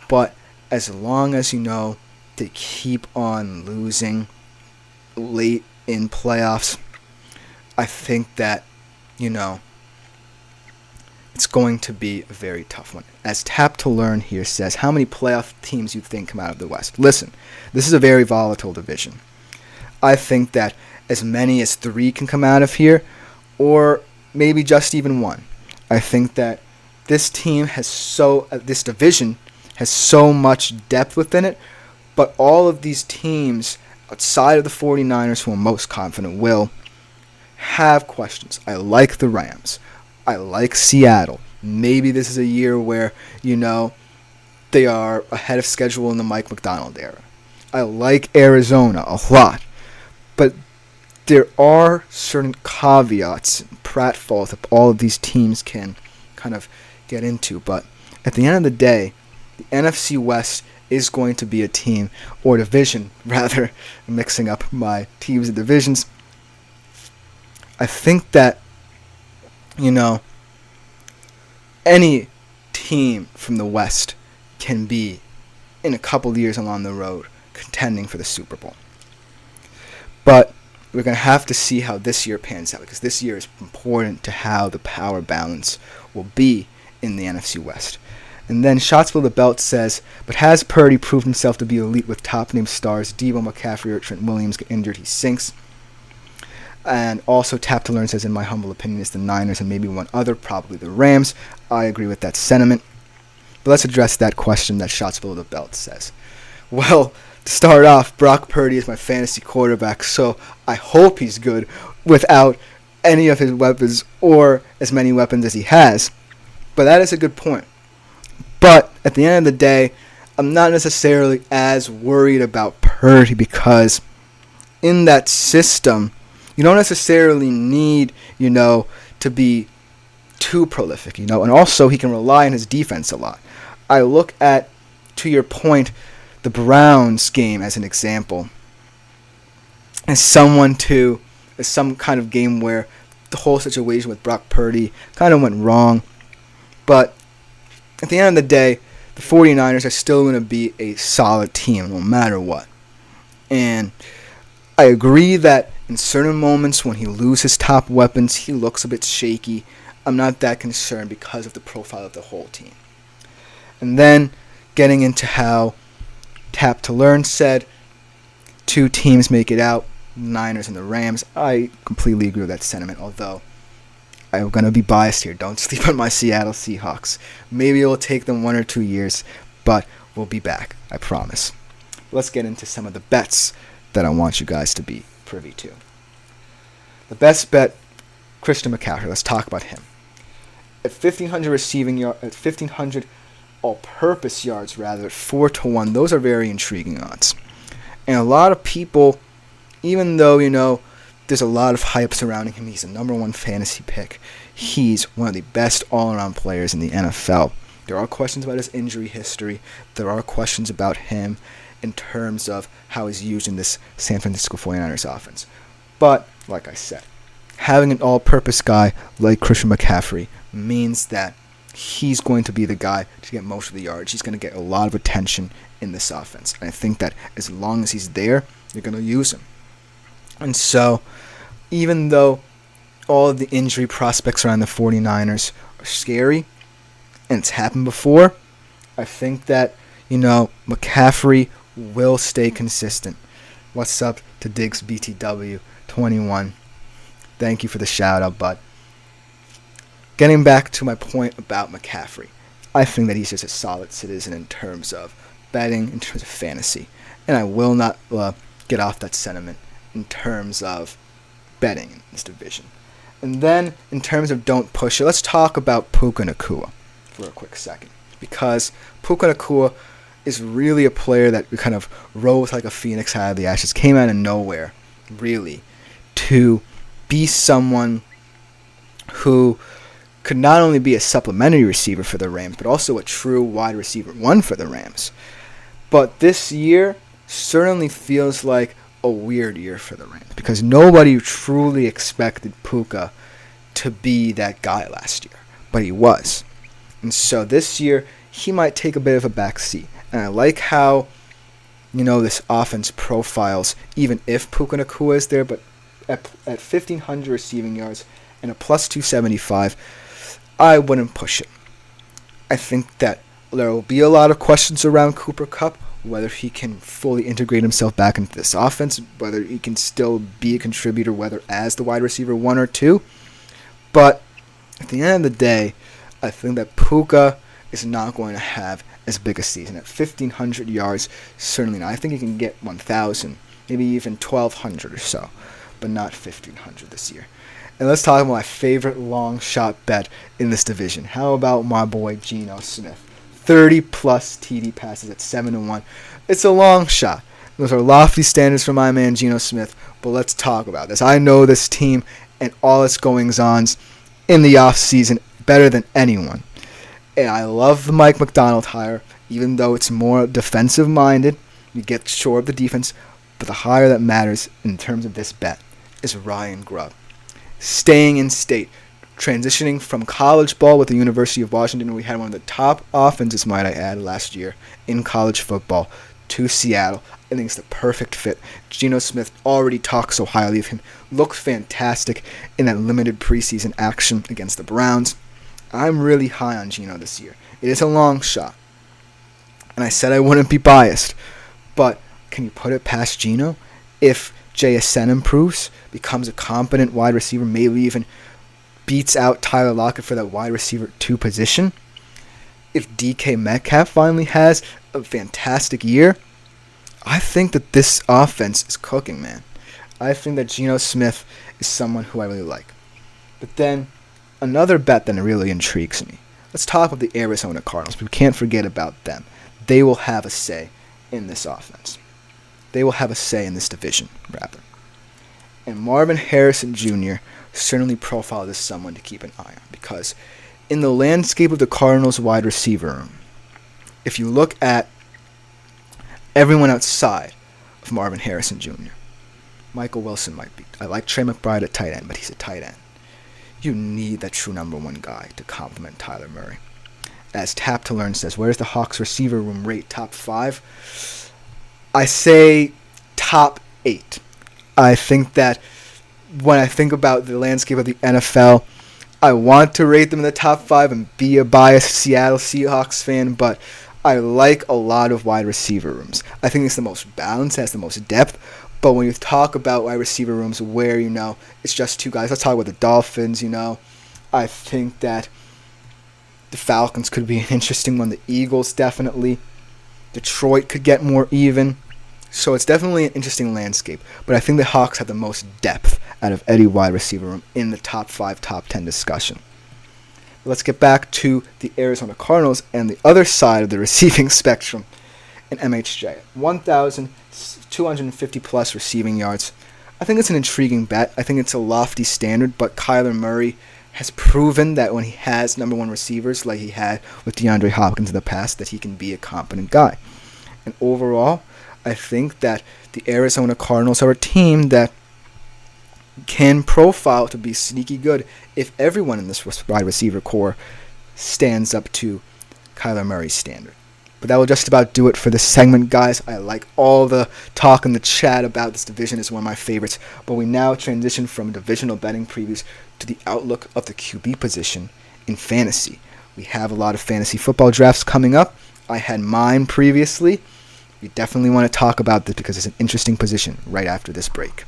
But as long as they keep on losing late in playoffs, I think that, it's going to be a very tough one. As Tap to Learn here says, how many playoff teams you think come out of the West? Listen, this is a very volatile division. I think that as many as 3 can come out of here, or maybe just even 1. I think that this division has so much depth within it, but all of these teams outside of the 49ers who I'm most confident will have questions. I like the Rams. I like Seattle. Maybe this is a year where, they are ahead of schedule in the Mike McDonald era. I like Arizona a lot. But there are certain caveats and pratfalls that all of these teams can kind of get into. But at the end of the day, the NFC West is going to be a team, or division, rather, mixing up my teams and divisions. I think that, any team from the West can be, in a couple of years along the road, contending for the Super Bowl. But we're going to have to see how this year pans out, because this year is important to how the power balance will be in the NFC West. And then Shots Below the Belt says, but has Purdy proved himself to be elite with top-name stars Debo, McCaffrey, or Trent Williams get injured, he sinks? And also Tap to Learn says, in my humble opinion, it's the Niners and maybe one other, probably the Rams. I agree with that sentiment. But let's address that question that Shots Below the Belt says. Well, to start off, Brock Purdy is my fantasy quarterback, so I hope he's good without any of his weapons or as many weapons as he has. But that is a good point. But at the end of the day, I'm not necessarily as worried about Purdy, because in that system, you don't necessarily need, to be too prolific, and also he can rely on his defense a lot. I look at, to your point, the Browns game as an example, as some kind of game where the whole situation with Brock Purdy kind of went wrong. But at the end of the day, the 49ers are still going to be a solid team no matter what. And I agree that in certain moments when he loses top weapons, he looks a bit shaky. I'm not that concerned because of the profile of the whole team. And then getting into how Tap to Learn said 2 teams make it out, Niners and the Rams. I completely agree with that sentiment, although I'm going to be biased here. Don't sleep on my Seattle Seahawks. Maybe it will take them 1 or 2 years, but we'll be back, I promise. Let's get into some of the bets that I want you guys to be privy to. The best bet, Christian McCaffrey. Let's talk about him. At 1,500 receiving yards, at 1,500 all-purpose yards, rather, at 4-1. Those are very intriguing odds. And a lot of people, even though, there's a lot of hype surrounding him, he's a number 1 fantasy pick. He's one of the best all-around players in the NFL. There are questions about his injury history. There are questions about him in terms of how he's used in this San Francisco 49ers offense. But, like I said, having an all-purpose guy like Christian McCaffrey means that he's going to be the guy to get most of the yards. He's going to get a lot of attention in this offense. And I think that as long as he's there, you're going to use him. And so, even though all of the injury prospects around the 49ers are scary, and it's happened before, I think that, McCaffrey will stay consistent. What's up to Diggs BTW 21? Thank you for the shout out, bud. Getting back to my point about McCaffrey, I think that he's just a solid citizen in terms of betting, in terms of fantasy. And I will not get off that sentiment in terms of betting in this division. And then, in terms of don't push it, let's talk about Puka Nacua for a quick second. Because Puka Nacua is really a player that kind of rose like a phoenix out of the ashes, came out of nowhere, really, to be someone who could not only be a supplementary receiver for the Rams, but also a true wide receiver one for the Rams. But this year certainly feels like a weird year for the Rams because nobody truly expected Puka to be that guy last year, but he was. And so this year, he might take a bit of a back seat. And I like how, this offense profiles, even if Puka Nacua is there, but at 1,500 receiving yards and a plus 275, I wouldn't push it. I think that there will be a lot of questions around Cooper Kupp, whether he can fully integrate himself back into this offense, whether he can still be a contributor, whether as the wide receiver 1 or 2. But at the end of the day, I think that Puka is not going to have as big a season. At 1,500 yards, certainly not. I think he can get 1,000, maybe even 1,200 or so, but not 1,500 this year. And let's talk about my favorite long shot bet in this division. How about my boy Geno Smith? 30-plus TD passes at 7-1. It's a long shot. Those are lofty standards for my man Geno Smith, but let's talk about this. I know this team and all its goings-ons in the offseason better than anyone. And I love the Mike McDonald hire, even though it's more defensive-minded. You get shore of the defense, but the hire that matters in terms of this bet is Ryan Grubb. Staying in state, transitioning from college ball with the University of Washington, where we had one of the top offenses, might I add, last year in college football, to Seattle. I think it's the perfect fit. Geno Smith already talks so highly of him. Looked fantastic in that limited preseason action against the Browns. I'm really high on Geno this year. It is a long shot. And I said I wouldn't be biased. But can you put it past Geno? If JSN improves, becomes a competent wide receiver, maybe even beats out Tyler Lockett for that wide receiver 2 position. If DK Metcalf finally has a fantastic year, I think that this offense is cooking, man. I think that Geno Smith is someone who I really like. But then, another bet that really intrigues me. Let's talk about the Arizona Cardinals. We can't forget about them. They will have a say in this offense. They will have a say in this division, rather. And Marvin Harrison Jr. certainly profiled as someone to keep an eye on, because in the landscape of the Cardinals wide receiver room, if you look at everyone outside of Marvin Harrison Jr., Michael Wilson might be. I like Trey McBride at tight end, but he's a tight end. You need that true number 1 guy to complement Tyler Murray. As Tap to Learn says, where's the Hawks receiver room rate? Top 5? I say top 8. I think that when I think about the landscape of the NFL, I want to rate them in the top 5 and be a biased Seattle Seahawks fan, but I like a lot of wide receiver rooms. I think it's the most balanced, has the most depth. But when you talk about wide receiver rooms where, it's just 2 guys, let's talk about the Dolphins, I think that the Falcons could be an interesting one. The Eagles, definitely. Detroit could get more even. So it's definitely an interesting landscape. But I think the Hawks have the most depth out of any wide receiver room in the top 5, top 10 discussion. Let's get back to the Arizona Cardinals and the other side of the receiving spectrum in MHJ. 1,250 plus receiving yards. I think it's an intriguing bet. I think it's a lofty standard, but Kyler Murray has proven that when he has number 1 receivers like he had with DeAndre Hopkins in the past, that he can be a competent guy. And overall, I think that the Arizona Cardinals are a team that can profile to be sneaky good if everyone in this wide receiver core stands up to Kyler Murray's standard. But that will just about do it for this segment, guys. I like all the talk in the chat about this division. It's one of my favorites. But we now transition from divisional betting previews to the outlook of the QB position in fantasy. We have a lot of fantasy football drafts coming up. I had mine previously. We definitely want to talk about this because it's an interesting position right after this break.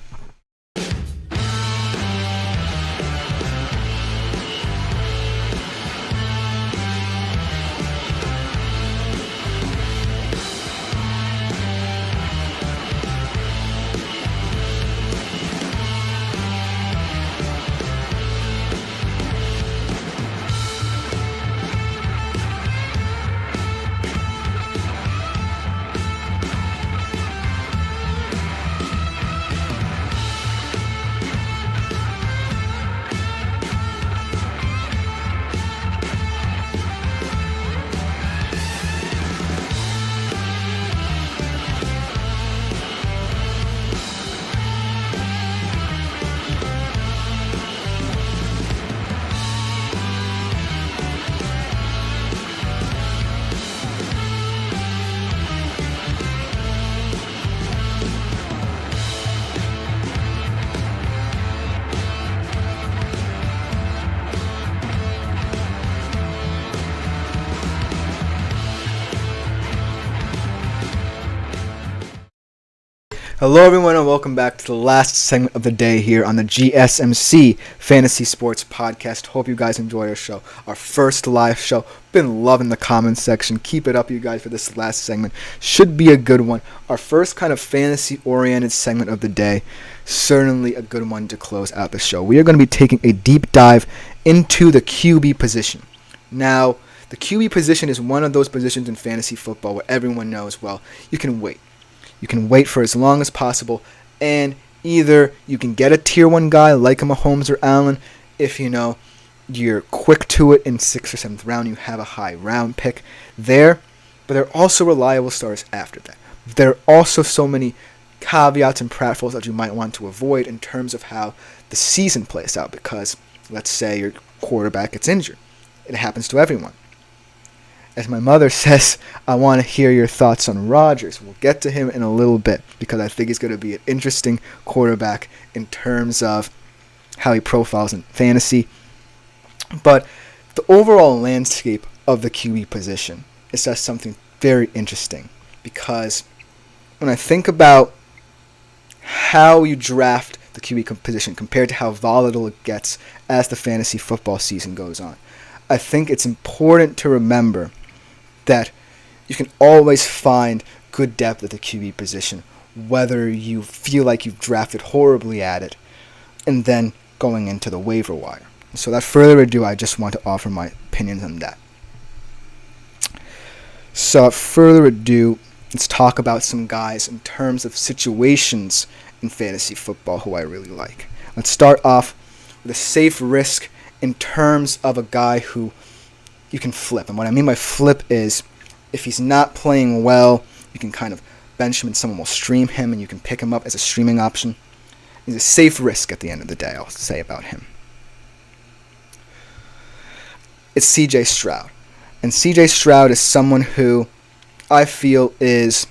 Hello everyone and welcome back to the last segment of the day here on the GSMC Fantasy Sports Podcast. Hope you guys enjoy our show. Our first live show. Been loving the comments section. Keep it up you guys for this last segment. Should be a good one. Our first kind of fantasy oriented segment of the day. Certainly a good one to close out the show. We are going to be taking a deep dive into the QB position. Now, the QB position is one of those positions in fantasy football where everyone knows, well, you can wait. You can wait for as long as possible, and either you can get a tier 1 guy like a Mahomes or Allen if you're quick to it in 6th or 7th round, you have a high round pick there, but there are also reliable stars after that. There are also so many caveats and pratfalls that you might want to avoid in terms of how the season plays out, because let's say your quarterback gets injured. It happens to everyone. As my mother says, I want to hear your thoughts on Rodgers. We'll get to him in a little bit because I think he's going to be an interesting quarterback in terms of how he profiles in fantasy. But the overall landscape of the QB position is just something very interesting, because when I think about how you draft the QB position compared to how volatile it gets as the fantasy football season goes on, I think it's important to remember that you can always find good depth at the QB position, whether you feel like you've drafted horribly at it, and then going into the waiver wire. So without further ado, I just want to offer my opinions on that. So without further ado, let's talk about some guys in terms of situations in fantasy football who I really like. Let's start off with a safe risk in terms of a guy who you can flip. And what I mean by flip is if he's not playing well, you can kind of bench him and someone will stream him and you can pick him up as a streaming option. He's a safe risk at the end of the day, I'll say about him. It's C.J. Stroud. And C.J. Stroud is someone who I feel is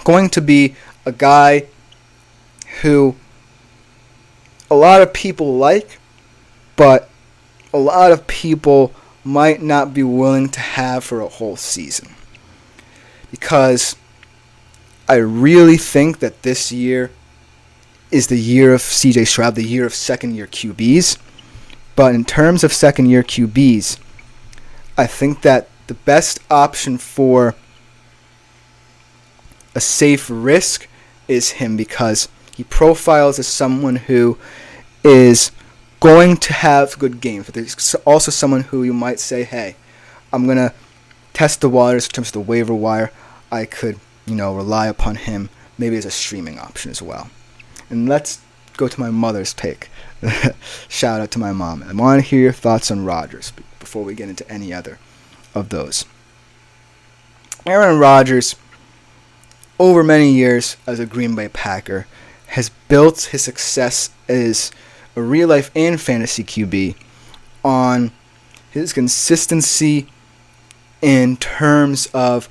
going to be a guy who a lot of people like, but a lot of people might not be willing to have for a whole season. Because I really think that this year is the year of C.J. Stroud, the year of second-year QBs. But in terms of second-year QBs, I think that the best option for a safe risk is him, because he profiles as someone who is going to have good games, but there's also someone who you might say, hey, I'm going to test the waters in terms of the waiver wire. I could, rely upon him maybe as a streaming option as well. And let's go to my mother's take. Shout out to my mom. I want to hear your thoughts on Rodgers before we get into any other of those. Aaron Rodgers, over many years as a Green Bay Packer, has built his success as a real-life and fantasy QB on his consistency in terms of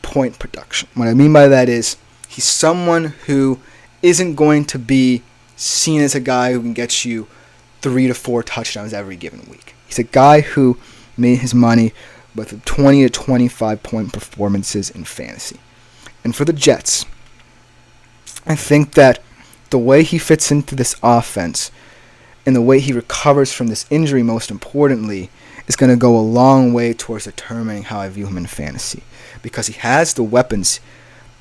point production. What I mean by that is he's someone who isn't going to be seen as a guy who can get you 3 to 4 touchdowns every given week. He's a guy who made his money with 20 to 25 point performances in fantasy. And for the Jets, I think that the way he fits into this offense and the way he recovers from this injury, most importantly, is going to go a long way towards determining how I view him in fantasy. Because he has the weapons,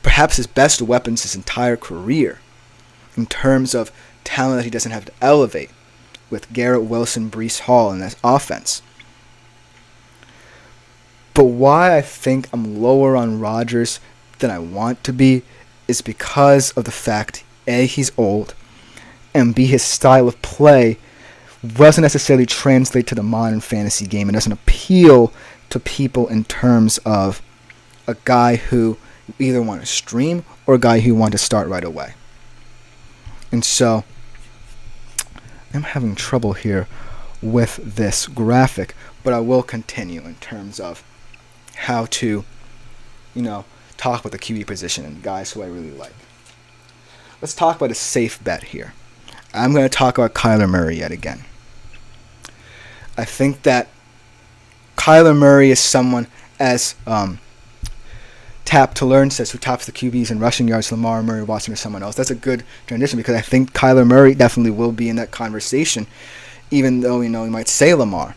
perhaps his best weapons his entire career, in terms of talent that he doesn't have to elevate, with Garrett Wilson, Breece Hall in that offense. But why I think I'm lower on Rodgers than I want to be is because of the fact, A, he's old, and B, his style of play doesn't necessarily translate to the modern fantasy game. It doesn't appeal to people in terms of a guy who you either want to stream or a guy who you want to start right away. And so I'm having trouble here with this graphic, but I will continue in terms of how to, talk about the QB position and guys who I really like. Let's talk about a safe bet here. I'm going to talk about Kyler Murray yet again. I think that Kyler Murray is someone as Tap to Learn says, who tops the QBs in rushing yards, Lamar, Murray, Watson, or someone else? That's a good transition because I think Kyler Murray definitely will be in that conversation, even though, we might say Lamar.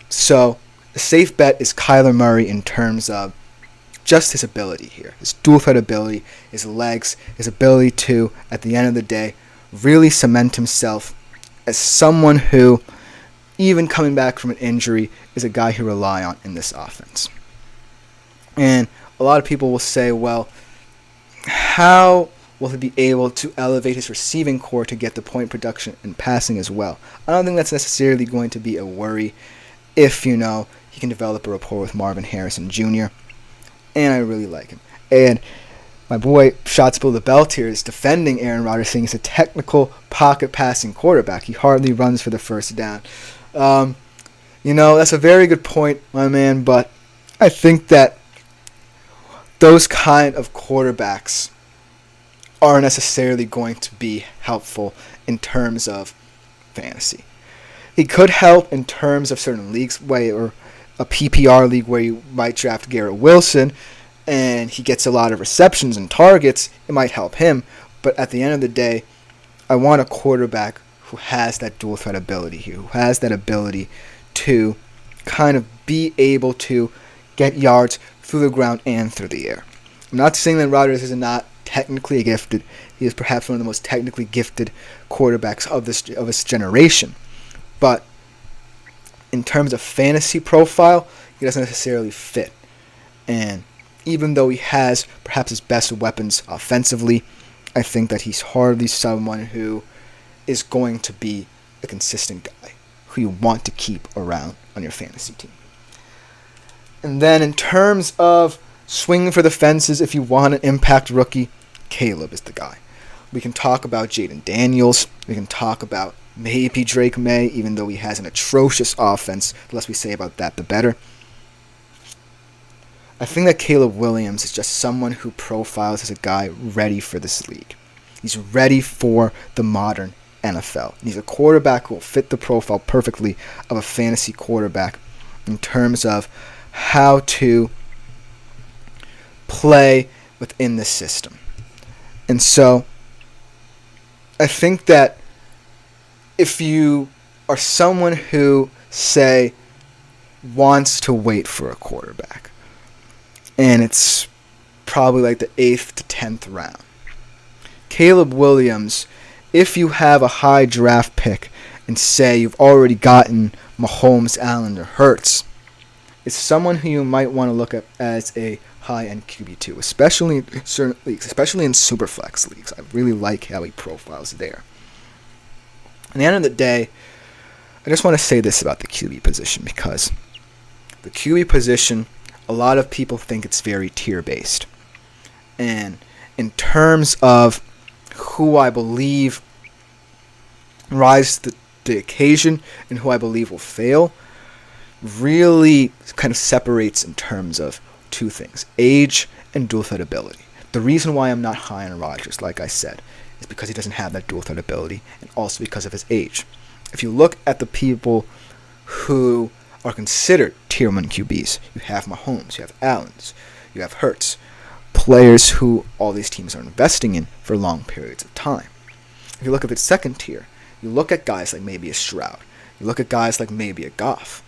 So the safe bet is Kyler Murray in terms of just his ability here, his dual threat ability, his legs, his ability to, at the end of the day, really cement himself as someone who, even coming back from an injury, is a guy you rely on in this offense. And a lot of people will say, well, how will he be able to elevate his receiving core to get the point production and passing as well? I don't think that's necessarily going to be a worry if, he can develop a rapport with Marvin Harrison Jr. And I really like him. And my boy Shots Below the Belt here is defending Aaron Rodgers, saying he's a technical pocket passing quarterback. He hardly runs for the first down. That's a very good point, my man, but I think that those kind of quarterbacks aren't necessarily going to be helpful in terms of fantasy. He could help in terms of certain leagues, or a PPR league where you might draft Garrett Wilson and he gets a lot of receptions and targets. It might help him, but at the end of the day, I want a quarterback who has that dual threat ability here, who has that ability to kind of be able to get yards through the ground and through the air. I'm not saying that Rodgers is not technically gifted. He is perhaps one of the most technically gifted quarterbacks of this generation. But in terms of fantasy profile, he doesn't necessarily fit. And even though he has perhaps his best weapons offensively, I think that he's hardly someone who is going to be a consistent guy who you want to keep around on your fantasy team. And then in terms of swinging for the fences, if you want an impact rookie, Caleb is the guy. We can talk about Jaden Daniels. We can talk about maybe Drake May, even though he has an atrocious offense. The less we say about that, the better. I think that Caleb Williams is just someone who profiles as a guy ready for this league. He's ready for the modern NFL. And he's a quarterback who will fit the profile perfectly of a fantasy quarterback in terms of how to play within the system. And so I think that if you are someone who, say, wants to wait for a quarterback, and it's probably like the 8th to 10th round, Caleb Williams, if you have a high draft pick and say you've already gotten Mahomes, Allen, or Hurts, is someone who you might want to look at as a high-end QB2, especially in certain leagues, especially in Superflex leagues. I really like how he profiles there. At the end of the day, I just want to say this about the QB position, because the QB position, a lot of people think it's very tier-based. And in terms of who I believe rise to the occasion and who I believe will fail, really kind of separates in terms of two things: age and dual threat ability. The reason why I'm not high on Rodgers, like I said, is because he doesn't have that dual threat ability, and also because of his age. If you look at the people who are considered tier 1 QBs, you have Mahomes, you have Allen, you have Hurts, players who all these teams are investing in for long periods of time. If you look at the second tier, you look at guys like maybe a Stroud, you look at guys like maybe a Goff,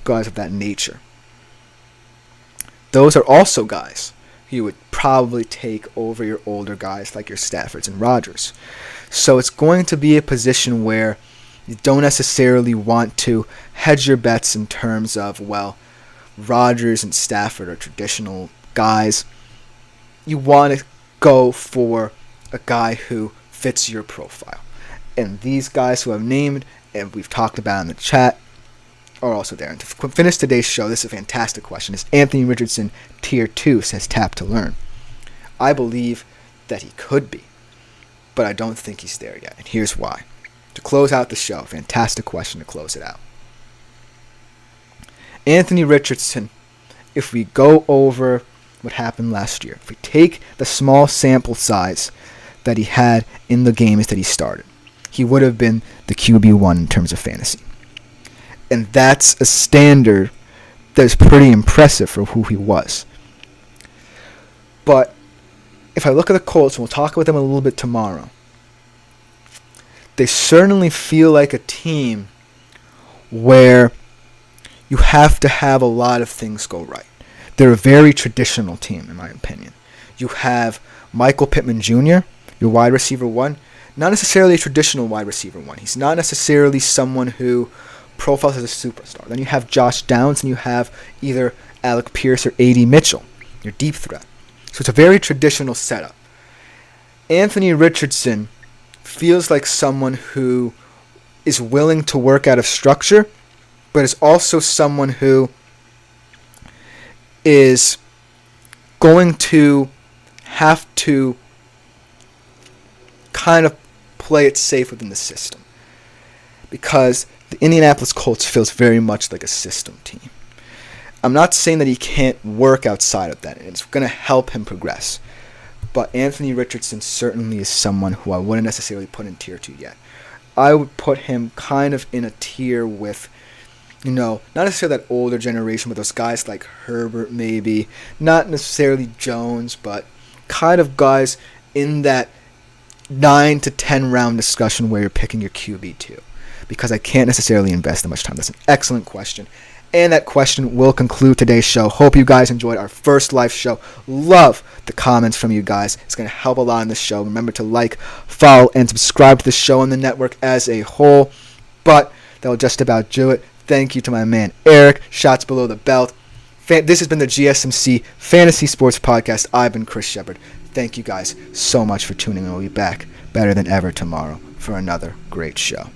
guys of that nature. Those are also guys you would probably take over your older guys like your Staffords and Rodgers. So it's going to be a position where you don't necessarily want to hedge your bets in terms of, well, Rodgers and Stafford are traditional guys. You want to go for a guy who fits your profile. And these guys who I've named and we've talked about in the chat are also there. And to finish today's show, this is a fantastic question. Is Anthony Richardson tier 2, says Tap to Learn. I believe that he could be, but I don't think he's there yet. And here's why. To close out the show, fantastic question to close it out. Anthony Richardson, if we go over what happened last year, if we take the small sample size that he had in the games that he started, he would have been the QB1 in terms of fantasy. And that's a standard that is pretty impressive for who he was. But if I look at the Colts, and we'll talk about them a little bit tomorrow, they certainly feel like a team where you have to have a lot of things go right. They're a very traditional team, in my opinion. You have Michael Pittman Jr., your wide receiver one, not necessarily a traditional wide receiver one. He's not necessarily someone who profiles as a superstar. Then you have Josh Downs, and you have either Alec Pierce or A.D. Mitchell, your deep threat. So it's a very traditional setup. Anthony Richardson feels like someone who is willing to work out of structure, but is also someone who is going to have to kind of play it safe within the system. Because the Indianapolis Colts feels very much like a system team. I'm not saying that he can't work outside of that. It's going to help him progress. But Anthony Richardson certainly is someone who I wouldn't necessarily put in tier 2 yet. I would put him kind of in a tier with, not necessarily that older generation, but those guys like Herbert maybe. Not necessarily Jones, but kind of guys in that 9 to 10 round discussion where you're picking your QB2. Because I can't necessarily invest that much time. That's an excellent question. And that question will conclude today's show. Hope you guys enjoyed our first live show. Love the comments from you guys. It's going to help a lot in this show. Remember to like, follow, and subscribe to the show and the network as a whole. But that will just about do it. Thank you to my man Eric, Shots Below the Belt. This has been the GSMC Fantasy Sports Podcast. I've been Chris Shepard. Thank you guys so much for tuning in. We'll be back better than ever tomorrow for another great show.